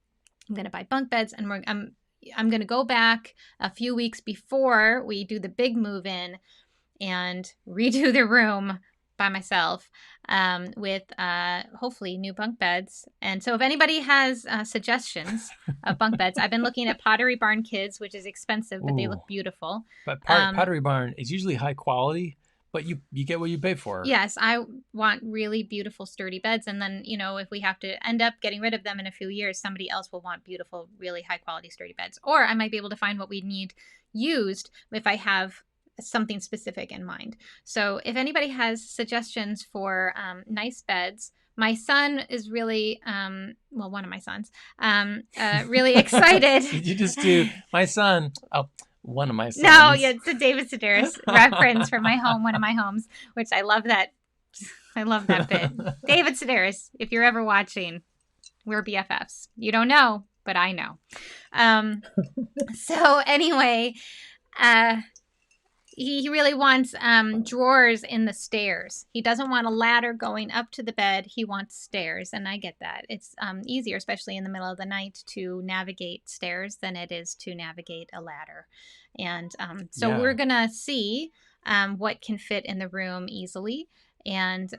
I'm going to buy bunk beds, and I'm going to go back a few weeks before we do the big move in and redo the room by myself with hopefully new bunk beds. And so if anybody has suggestions of bunk beds, I've been looking at Pottery Barn Kids, which is expensive, but they look beautiful. But Pottery Barn is usually high quality, but you get what you pay for. Yes, I want really beautiful, sturdy beds. And then, if we have to end up getting rid of them in a few years, somebody else will want beautiful, really high quality, sturdy beds. Or I might be able to find what we need used if I have something specific in mind. So if anybody has suggestions for nice beds, my son is really, one of my sons, really excited. Did you just do my son? Oh. One of my sons. No, yeah, it's a David Sedaris reference from my home, one of my homes, which I love that. I love that bit. David Sedaris, if you're ever watching, we're BFFs. You don't know, but I know. So anyway, he really wants drawers in the stairs. He doesn't want a ladder going up to the bed. He wants stairs, and I get that. It's easier, especially in the middle of the night, to navigate stairs than it is to navigate a ladder. And so we're going to see what can fit in the room easily, and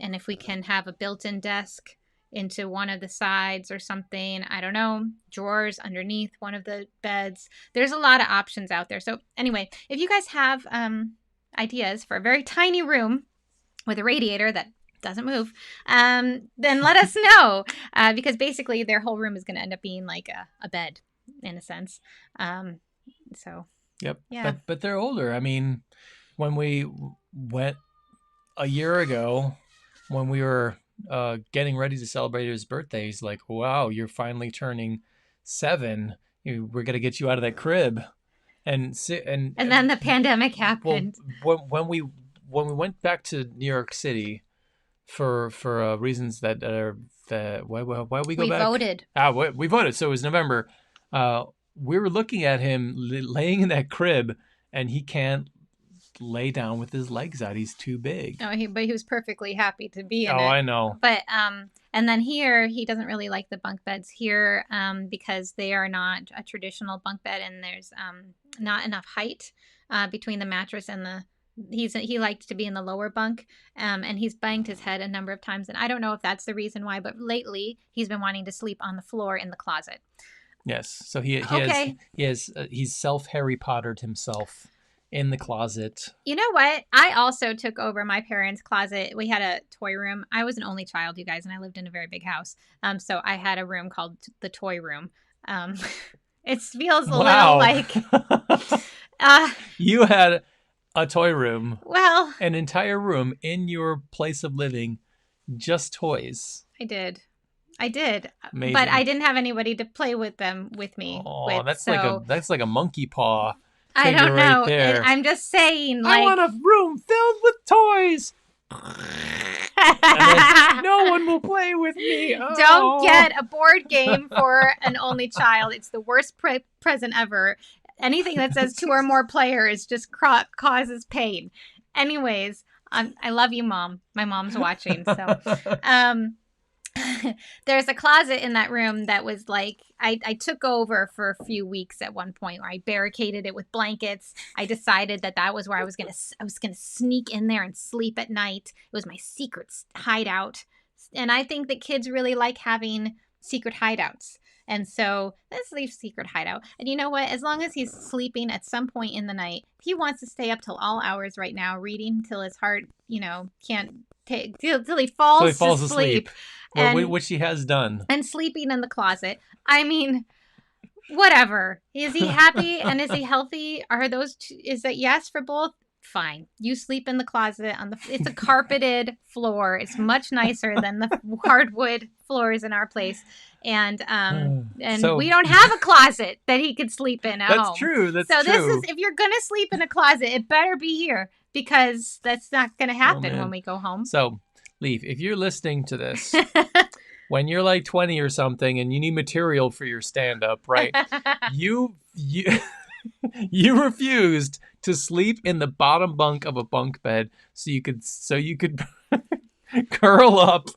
if we can have a built-in desk into one of the sides or something. I don't know, drawers underneath one of the beds. There's a lot of options out there. So anyway, if you guys have ideas for a very tiny room with a radiator that doesn't move, then let us know, because basically their whole room is going to end up being like a bed in a sense. So yep. Yeah. But they're older. I mean, when we went a year ago, when we were getting ready to celebrate his birthday, he's like, wow, you're finally turning 7. We're going to get you out of that crib. And then the pandemic happened. Well, when we went back to New York City for reasons that are why we go back? We voted. So it was November. We were looking at him laying in that crib, and he can't lay down with his legs out. He's too big. But he was perfectly happy to be in it. Oh, I know. But and then here he doesn't really like the bunk beds here because they are not a traditional bunk bed, and there's not enough height between the mattress and he liked to be in the lower bunk, and he's banged his head a number of times, and I don't know if that's the reason why, but lately he's been wanting to sleep on the floor in the closet. Yes. So he Okay. he's self Harry Pottered himself in the closet. You know what? I also took over my parents' closet. We had a toy room. I was an only child, you guys, and I lived in a very big house. So I had a room called the toy room. Um, it feels a little Wow. like, uh, You had a toy room, well, an entire room in your place of living, just toys. I did. I did, Amazing. but I didn't have anybody to play with them with me. Oh, with, that's so like a monkey paw. I Figure don't know. right there. I'm just saying, I like, want a room filled with toys. And then, no one will play with me. Oh. Don't get a board game for an only child. It's the worst present ever. Anything that says 2 or more players just causes pain. Anyways, I love you, Mom. My mom's watching, so there's a closet in that room that was like I took over for a few weeks at one point where I barricaded it with blankets. I decided that was where I was gonna sneak in there and sleep at night. It was my secret hideout, and I think that kids really like having secret hideouts. And so let's leave secret hideout. And you know what? As long as he's sleeping at some point in the night, he wants to stay up till all hours right now, reading till his heart, can't take till he falls asleep. And, which he has done. And sleeping in the closet. I mean, whatever. Is he happy and is he healthy? Are those two, is that yes for both? Fine. You sleep in the closet it's a carpeted floor. It's much nicer than the hardwood floors in our place. And so, we don't have a closet that he could sleep in at home. That's true. This is, if you're going to sleep in a closet, it better be here, because that's not going to happen when we go home. So, Leaf, if you're listening to this when you're like 20 or something and you need material for your stand-up, right? you refused to sleep in the bottom bunk of a bunk bed so you could curl up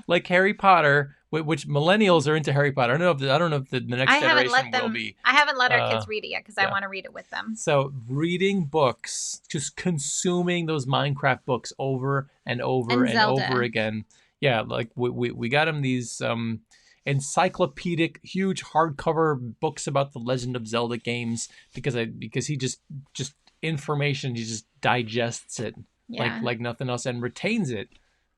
like Harry Potter, which millennials are into Harry Potter. I don't know if the next generation will be. I haven't let our kids read it yet because I want to read it with them. So reading books, just consuming those Minecraft books over and over and over again. Yeah, like we got him these encyclopedic, huge hardcover books about the Legend of Zelda games because he just information, he just digests it like nothing else and retains it.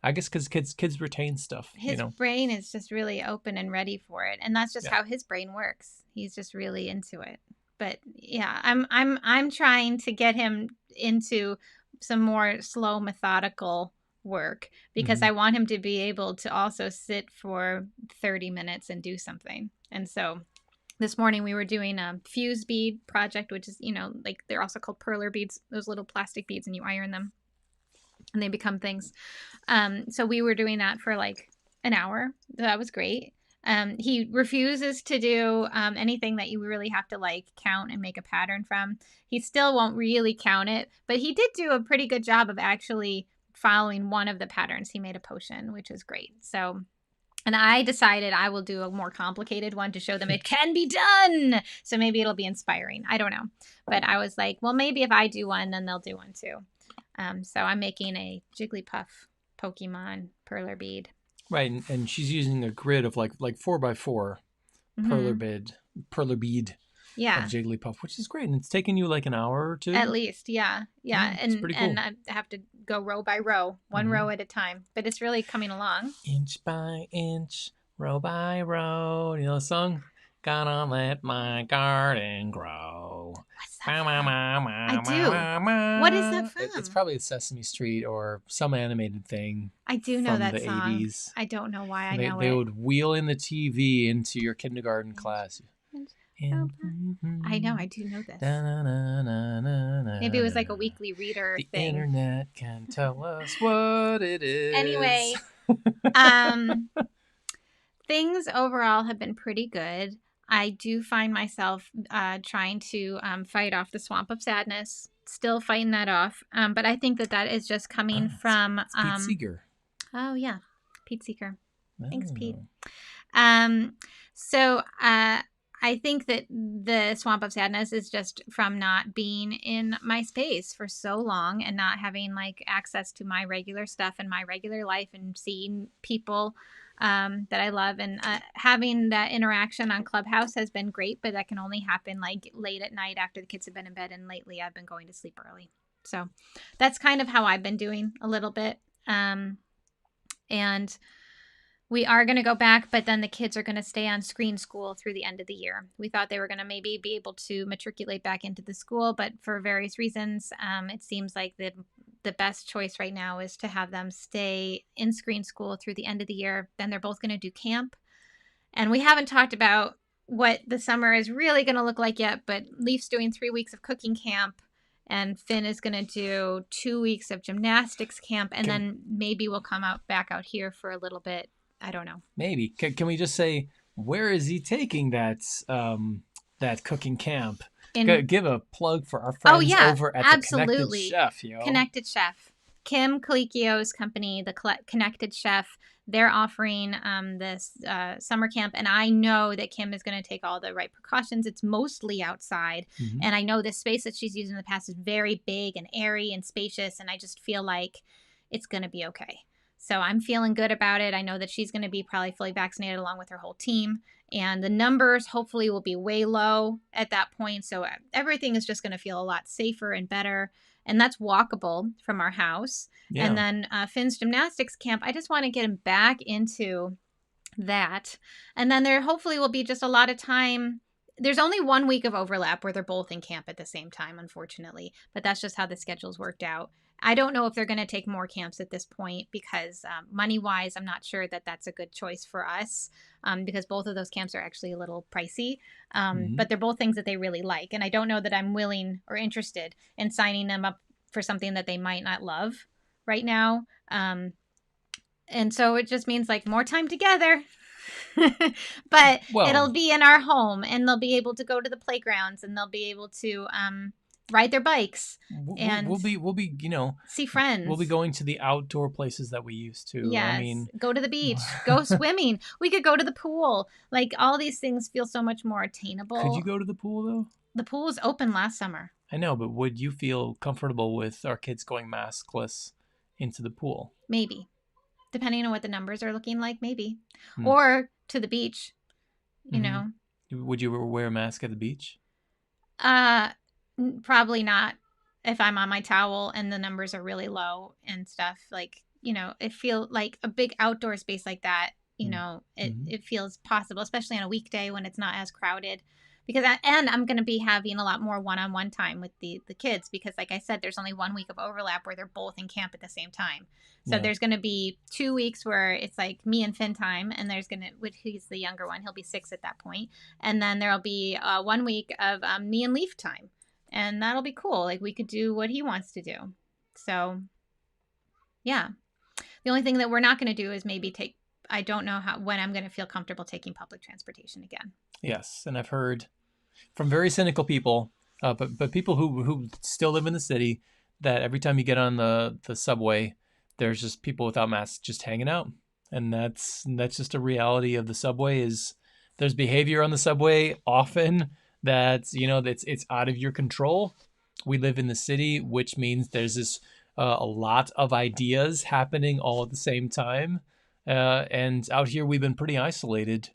I guess because kids retain stuff. His brain is just really open and ready for it, and that's just how his brain works. He's just really into it. But yeah, I'm trying to get him into some more slow, methodical work because I want him to be able to also sit for 30 minutes and do something. And so this morning we were doing a fuse bead project, which is, like they're also called perler beads, those little plastic beads, and you iron them and they become things. So we were doing that for like an hour. That was great. He refuses to do anything that you really have to like count and make a pattern from. He still won't really count it, but he did do a pretty good job of actually following one of the patterns. He made a potion, which is great. So, and I decided I will do a more complicated one to show them it can be done. So maybe it'll be inspiring. I don't know. But I was like, well, maybe if I do one, then they'll do one too. So I'm making a Jigglypuff Pokemon perler bead. Right, and she's using a grid of like 4x4 perler bead of Jigglypuff, which is great. And it's taken you like an hour or two? At least, yeah. It's pretty cool. And I have to go row by row, one row at a time. But it's really coming along. Inch by inch, row by row. You know the song? Gonna let my garden grow. What's that from? I do. What is that from? It's probably Sesame Street or some animated thing. I do know that the song. 80s. I don't know why I know it. They would wheel in the TV into your kindergarten class. I know, I do know this. Maybe it was like a weekly reader thing. The internet can tell us what it is. Anyway, things overall have been pretty good. I do find myself trying to fight off the swamp of sadness. Still fighting that off. But I think that is just coming from... It's Pete Seeger. Oh, yeah. Pete Seeger. Thanks, Pete. I think that the Swamp of Sadness is just from not being in my space for so long and not having like access to my regular stuff and my regular life and seeing people that I love, and having that interaction on Clubhouse has been great, but that can only happen like late at night after the kids have been in bed, and lately I've been going to sleep early. So that's kind of how I've been doing a little bit. And we are going to go back, but then the kids are going to stay on screen school through the end of the year. We thought they were going to maybe be able to matriculate back into the school, but for various reasons, it seems like the best choice right now is to have them stay in screen school through the end of the year. Then they're both going to do camp. And we haven't talked about what the summer is really going to look like yet, but Leaf's doing 3 weeks of cooking camp, and Finn is going to do 2 weeks of gymnastics camp, and then maybe we'll come back out here for a little bit. I don't know. Maybe. Can we just say, where is he taking that cooking camp? Give a plug for our friends over at the Connected Chef. Connected Chef. Kim Colicchio's company, the Connected Chef, they're offering this summer camp. And I know that Kim is going to take all the right precautions. It's mostly outside. Mm-hmm. And I know the space that she's used in the past is very big and airy and spacious. And I just feel like it's going to be okay. So I'm feeling good about it. I know that she's going to be probably fully vaccinated along with her whole team. And the numbers hopefully will be way low at that point. So everything is just going to feel a lot safer and better. And that's walkable from our house. Yeah. And then Finn's gymnastics camp, I just want to get him back into that. And then there hopefully will be just a lot of time. There's only 1 week of overlap where they're both in camp at the same time, unfortunately. But that's just how the schedule's worked out. I don't know if they're going to take more camps at this point because money-wise, I'm not sure that that's a good choice for us because both of those camps are actually a little pricey. But they're both things that they really like. And I don't know that I'm willing or interested in signing them up for something that they might not love right now. And so it just means like more time together. But it'll be in our home, and they'll be able to go to the playgrounds, and they'll be able to ride their bikes, and we'll be see friends. We'll be going to the outdoor places that we used to. Yes. I mean, go to the beach, go swimming. We could go to the pool. Like all these things feel so much more attainable. Could you go to the pool though? The pool was open last summer. I know, but would you feel comfortable with our kids going maskless into the pool? Maybe, depending on what the numbers are looking like. Maybe, or to the beach. You know. Would you wear a mask at the beach? Probably not if I'm on my towel and the numbers are really low and stuff. Like, it feels like a big outdoor space like that, it feels possible, especially on a weekday when it's not as crowded. Because I'm going to be having a lot more one-on-one time with the kids because, like I said, there's only 1 week of overlap where they're both in camp at the same time. So there's going to be 2 weeks where it's like me and Finn time, and there's he's the younger one. He'll be 6 at that point. And then there'll be 1 week of me and Leaf time. And that'll be cool. Like we could do what he wants to do. So, yeah. The only thing that we're not going to do is maybe I don't know when I'm going to feel comfortable taking public transportation again. Yes. And I've heard from very cynical people, but people who still live in the city, that every time you get on the subway, there's just people without masks just hanging out. And that's just a reality of the subway. Is there's behavior on the subway often that it's out of your control. We live in the city, which means there's this a lot of ideas happening all at the same time, and out here we've been pretty isolated.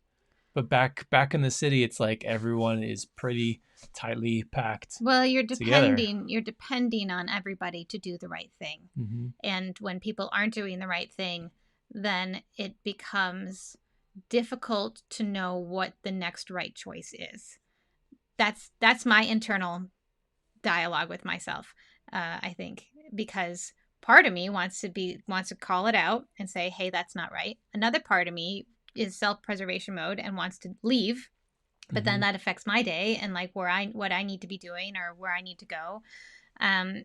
But back in the city, it's like everyone is pretty tightly packed. Well, you're depending on everybody to do the right thing, and when people aren't doing the right thing, then it becomes difficult to know what the next right choice is. That's my internal dialogue with myself, I think, because part of me wants to call it out and say, hey, that's not right. Another part of me is self-preservation mode and wants to leave, but then that affects my day and like what I need to be doing or where I need to go. And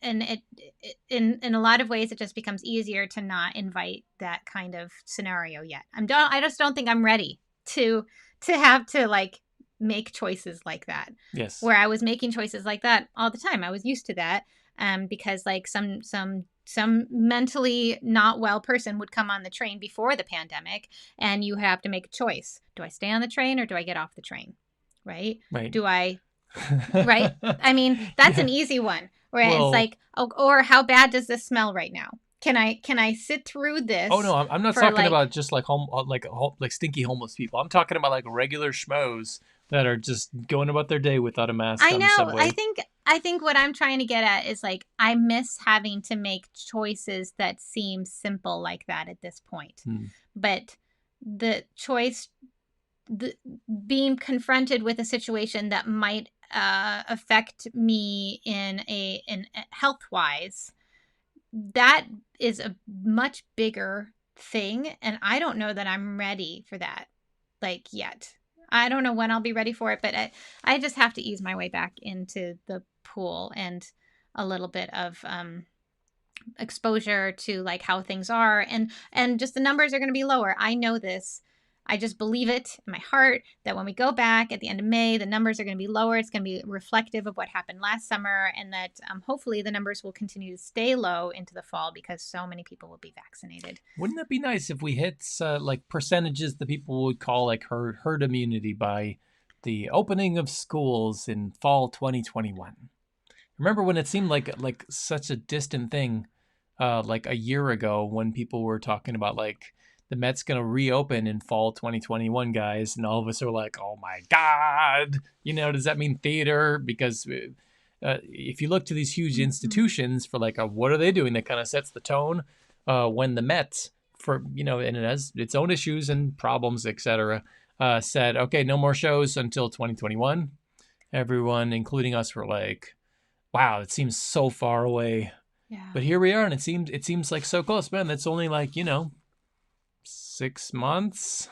it in a lot of ways, it just becomes easier to not invite that kind of scenario yet. I just don't think I'm ready to have to like make choices like that. Yes. Where I was making choices like that all the time. I was used to that because like some mentally not well person would come on the train before the pandemic and you have to make a choice. Do I stay on the train or do I get off the train? right? Right. Do I, right? I mean, that's an easy one where it's Well, like, oh, or how bad does this smell right now? Can I sit through this? oh no, I'm not for talking like, about just like like stinky homeless people. I'm talking about like regular schmoes that are just going about their day without a mask I on the know. subway. I think what I'm trying to get at is like I miss having to make choices that seem simple like that at this point. But the choice, the being confronted with a situation that might affect me in health wise, that is a much bigger thing, and I don't know that I'm ready for that like yet. I don't know when I'll be ready for it, but I just have to ease my way back into the pool and a little bit of exposure to like how things are, and just the numbers are going to be lower. I know this. I just believe it in my heart that when we go back at the end of May, the numbers are going to be lower. It's going to be reflective of what happened last summer, and that hopefully the numbers will continue to stay low into the fall because so many people will be vaccinated. Wouldn't that be nice if we hit like percentages that people would call like herd immunity by the opening of schools in fall 2021? Remember when it seemed like such a distant thing, like a year ago when people were talking about like the Met's gonna reopen in fall 2021, guys, and all of us are like, oh my god, does that mean theater? Because if you look to these huge institutions for like what are they doing, that kind of sets the tone. When the Met, for and it has its own issues and problems, etc., said, okay, no more shows until 2021. Everyone, including us, were like, wow, it seems so far away. Yeah. But here we are, and it seems like so close, man. That's only like 6 months.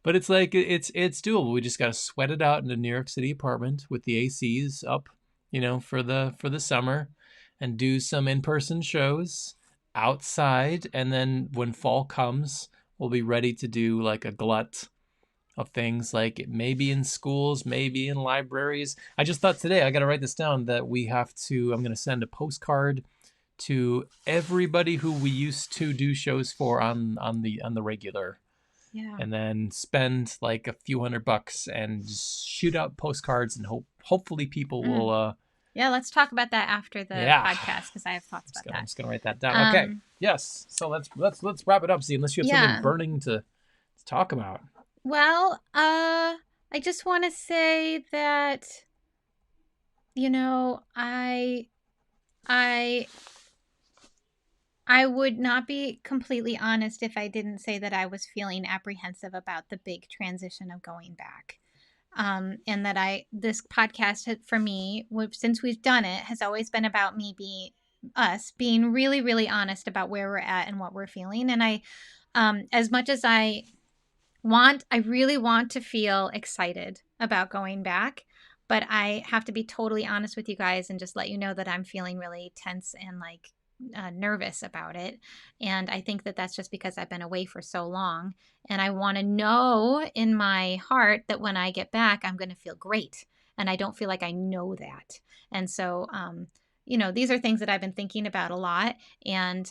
But it's like it's doable. We just got to sweat it out in a New York City apartment with the ACs up, for the summer, and do some in-person shows outside. And then when fall comes, we'll be ready to do like a glut of things, like maybe in schools, maybe in libraries. I just thought today, I got to write this down, that I'm going to send a postcard to everybody who we used to do shows for on the regular. Yeah. And then spend like a few $100 and just shoot out postcards, and hopefully people will yeah, let's talk about that after the podcast, because I have thoughts about that. I'm just gonna write that down. Okay. Yes. So let's wrap it up, Z, unless you have something burning to talk about. Well, I just want to say that I would not be completely honest if I didn't say that I was feeling apprehensive about the big transition of going back. And that this podcast for me, since we've done it, has always been about us being really, really honest about where we're at and what we're feeling. And I, as much as I really want to feel excited about going back, but I have to be totally honest with you guys and just let you know that I'm feeling really tense and like nervous about it. And I think that that's just because I've been away for so long, and I want to know in my heart that when I get back, I'm going to feel great. And I don't feel like I know that. And so, these are things that I've been thinking about a lot, and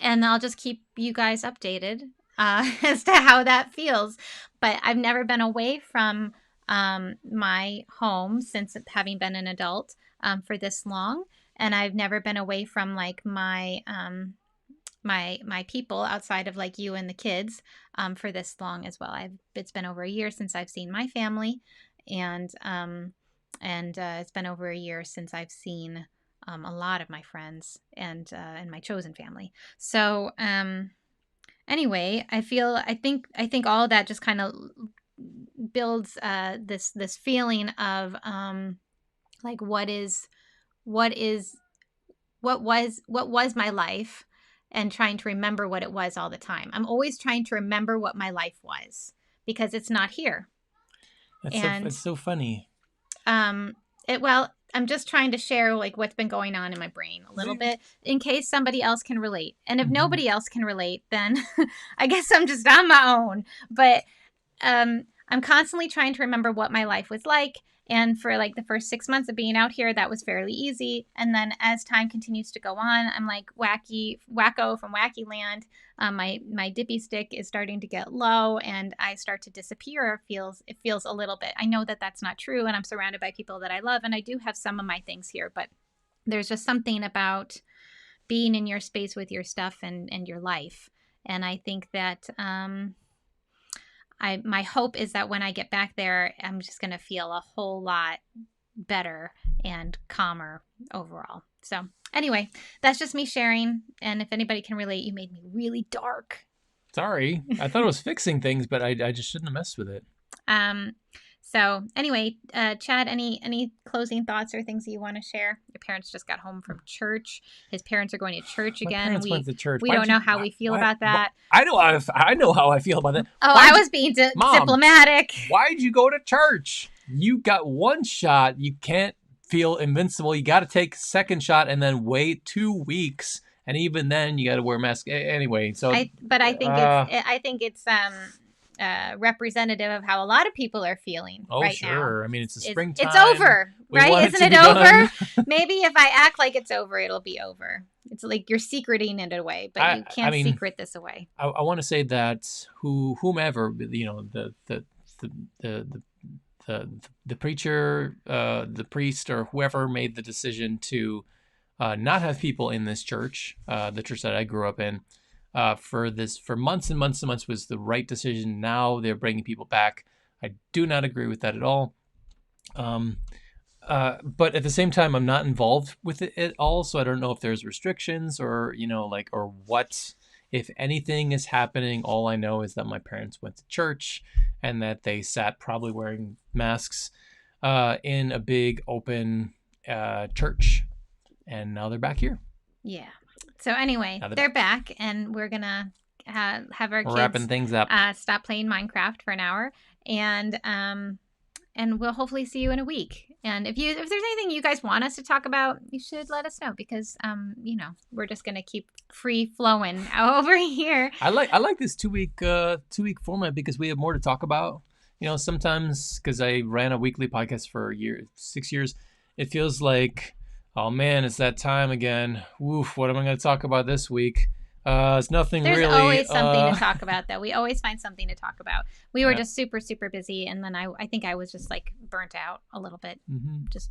I'll just keep you guys updated as to how that feels. But I've never been away from my home since having been an adult for this long. And I've never been away from like my my people outside of like you and the kids for this long as well. It's been over a year since I've seen my family, and it's been over a year since I've seen a lot of my friends and my chosen family. So anyway, I think all of that just kind of builds this feeling of like what was my life, and trying to remember what it was all the time. I'm always trying to remember what my life was because it's not here. That's so funny. I'm just trying to share like what's been going on in my brain a little bit in case somebody else can relate. And if nobody else can relate, then I guess I'm just on my own. But I'm constantly trying to remember what my life was like, And for like the first 6 months of being out here, that was fairly easy. And then as time continues to go on, I'm like wacko from Wacky Land. My dippy stick is starting to get low, and I start to disappear. It feels a little bit. I know that that's not true, and I'm surrounded by people that I love, and I do have some of my things here, but there's just something about being in your space with your stuff and your life. And I think that my hope is that when I get back there, I'm just going to feel a whole lot better and calmer overall. So anyway, that's just me sharing. And if anybody can relate, you made me really dark. Sorry. I thought it was fixing things, but I just shouldn't have messed with it. So anyway, Chad, any closing thoughts or things that you want to share? Your parents just got home from church. His parents are going to church again. My parents went to church. We don't know how we feel about that. I know how I feel about that. Oh, I was being diplomatic. Why'd you go to church? You got one shot. You can't feel invincible. You got to take a second shot and then wait 2 weeks. And even then, you got to wear a mask. Anyway, so. I think it's representative of how a lot of people are feeling right now. Oh, sure. I mean, it's a springtime. It's over, right? Isn't it over? Maybe if I act like it's over, it'll be over. It's like you're secreting it away, but you can't secret this away. I want to say that whomever, the preacher, the priest, or whoever made the decision to not have people in this church, the church that I grew up in, for months and months and months was the right decision. Now they're bringing people back. I do not agree with that at all. But at the same time, I'm not involved with it at all, so I don't know if there's restrictions or or what, if anything is happening. All I know is that my parents went to church and that they sat probably wearing masks in a big open church, and now they're back here. Yeah. So anyway, they're back, and we're gonna have our kids wrapping things up. Stop playing Minecraft for an hour, and we'll hopefully see you in a week. And if there's anything you guys want us to talk about, you should let us know, because we're just gonna keep free flowing over here. I like this 2 week format because we have more to talk about. Sometimes because I ran a weekly podcast for 6 years, it feels like, oh man, it's that time again. Oof, what am I going to talk about this week? It's nothing There's really. There's always something to talk about, though. We always find something to talk about. We were just super, super busy, and then I think I was just like burnt out a little bit. Mm-hmm. Just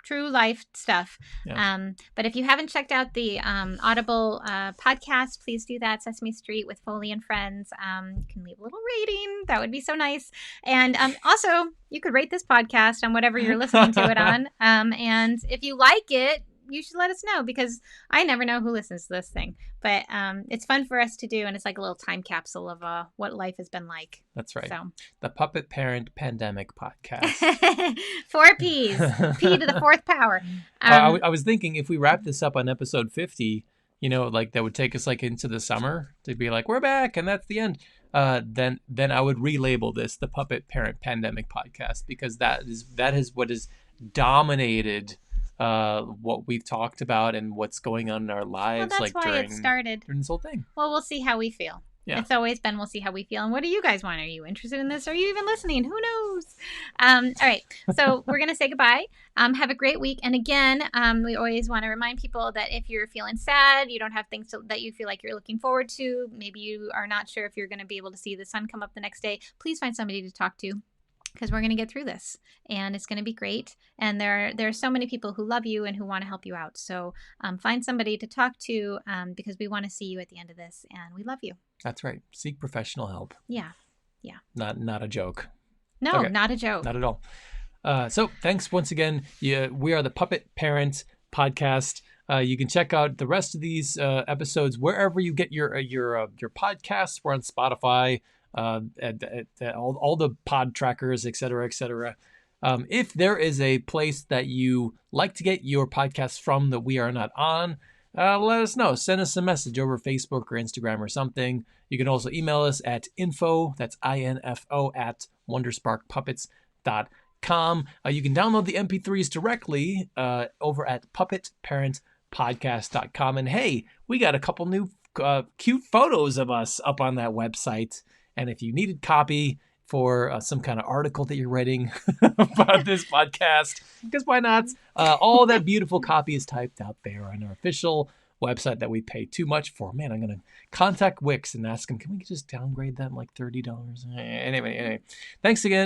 true life stuff. Yeah. But if you haven't checked out the Audible podcast, please do that. Sesame Street with Foley and Friends. You can leave a little rating. That would be so nice. And also, you could rate this podcast on whatever you're listening to it on. And if you like it, you should let us know, because I never know who listens to this thing. But it's fun for us to do, and it's like a little time capsule of what life has been like. That's right. So. The Puppet Parent Pandemic Podcast. 4 P's. P to the fourth power. I was thinking if we wrap this up on episode 50, that would take us like into the summer to be like, we're back, and that's the end. Then I would relabel this the Puppet Parent Pandemic Podcast, because that is what has dominated what we've talked about and what's going on in our lives. Well, that's why it started. During this whole thing. Well, we'll see how we feel. Yeah. It's always been, we'll see how we feel. And what do you guys want? Are you interested in this? Are you even listening? Who knows? All right. So we're going to say goodbye. Have a great week. And again, we always want to remind people that if you're feeling sad, you don't have things that you feel like you're looking forward to, maybe you are not sure if you're going to be able to see the sun come up the next day, please find somebody to talk to, because we're going to get through this, and it's going to be great. And there are so many people who love you and who want to help you out. So find somebody to talk to, because we want to see you at the end of this, and we love you. That's right. Seek professional help. Yeah. Not a joke. No, okay. Not a joke. Not at all. So thanks once again. We are the Puppet Parent Podcast. You can check out the rest of these episodes wherever you get your podcasts. We're on Spotify. At all the pod trackers, et cetera, et cetera. If there is a place that you like to get your podcasts from that we are not on, let us know. Send us a message over Facebook or Instagram or something. You can also email us at info, that's INFO, at wondersparkpuppets.com. You can download the MP3s directly over at puppetparentpodcast.com. And hey, we got a couple new cute photos of us up on that website. And if you needed copy for some kind of article that you're writing about this podcast, because why not? All that beautiful copy is typed out there on our official website that we pay too much for. Man, I'm going to contact Wix and ask them, can we just downgrade that like $30? Anyway, thanks again.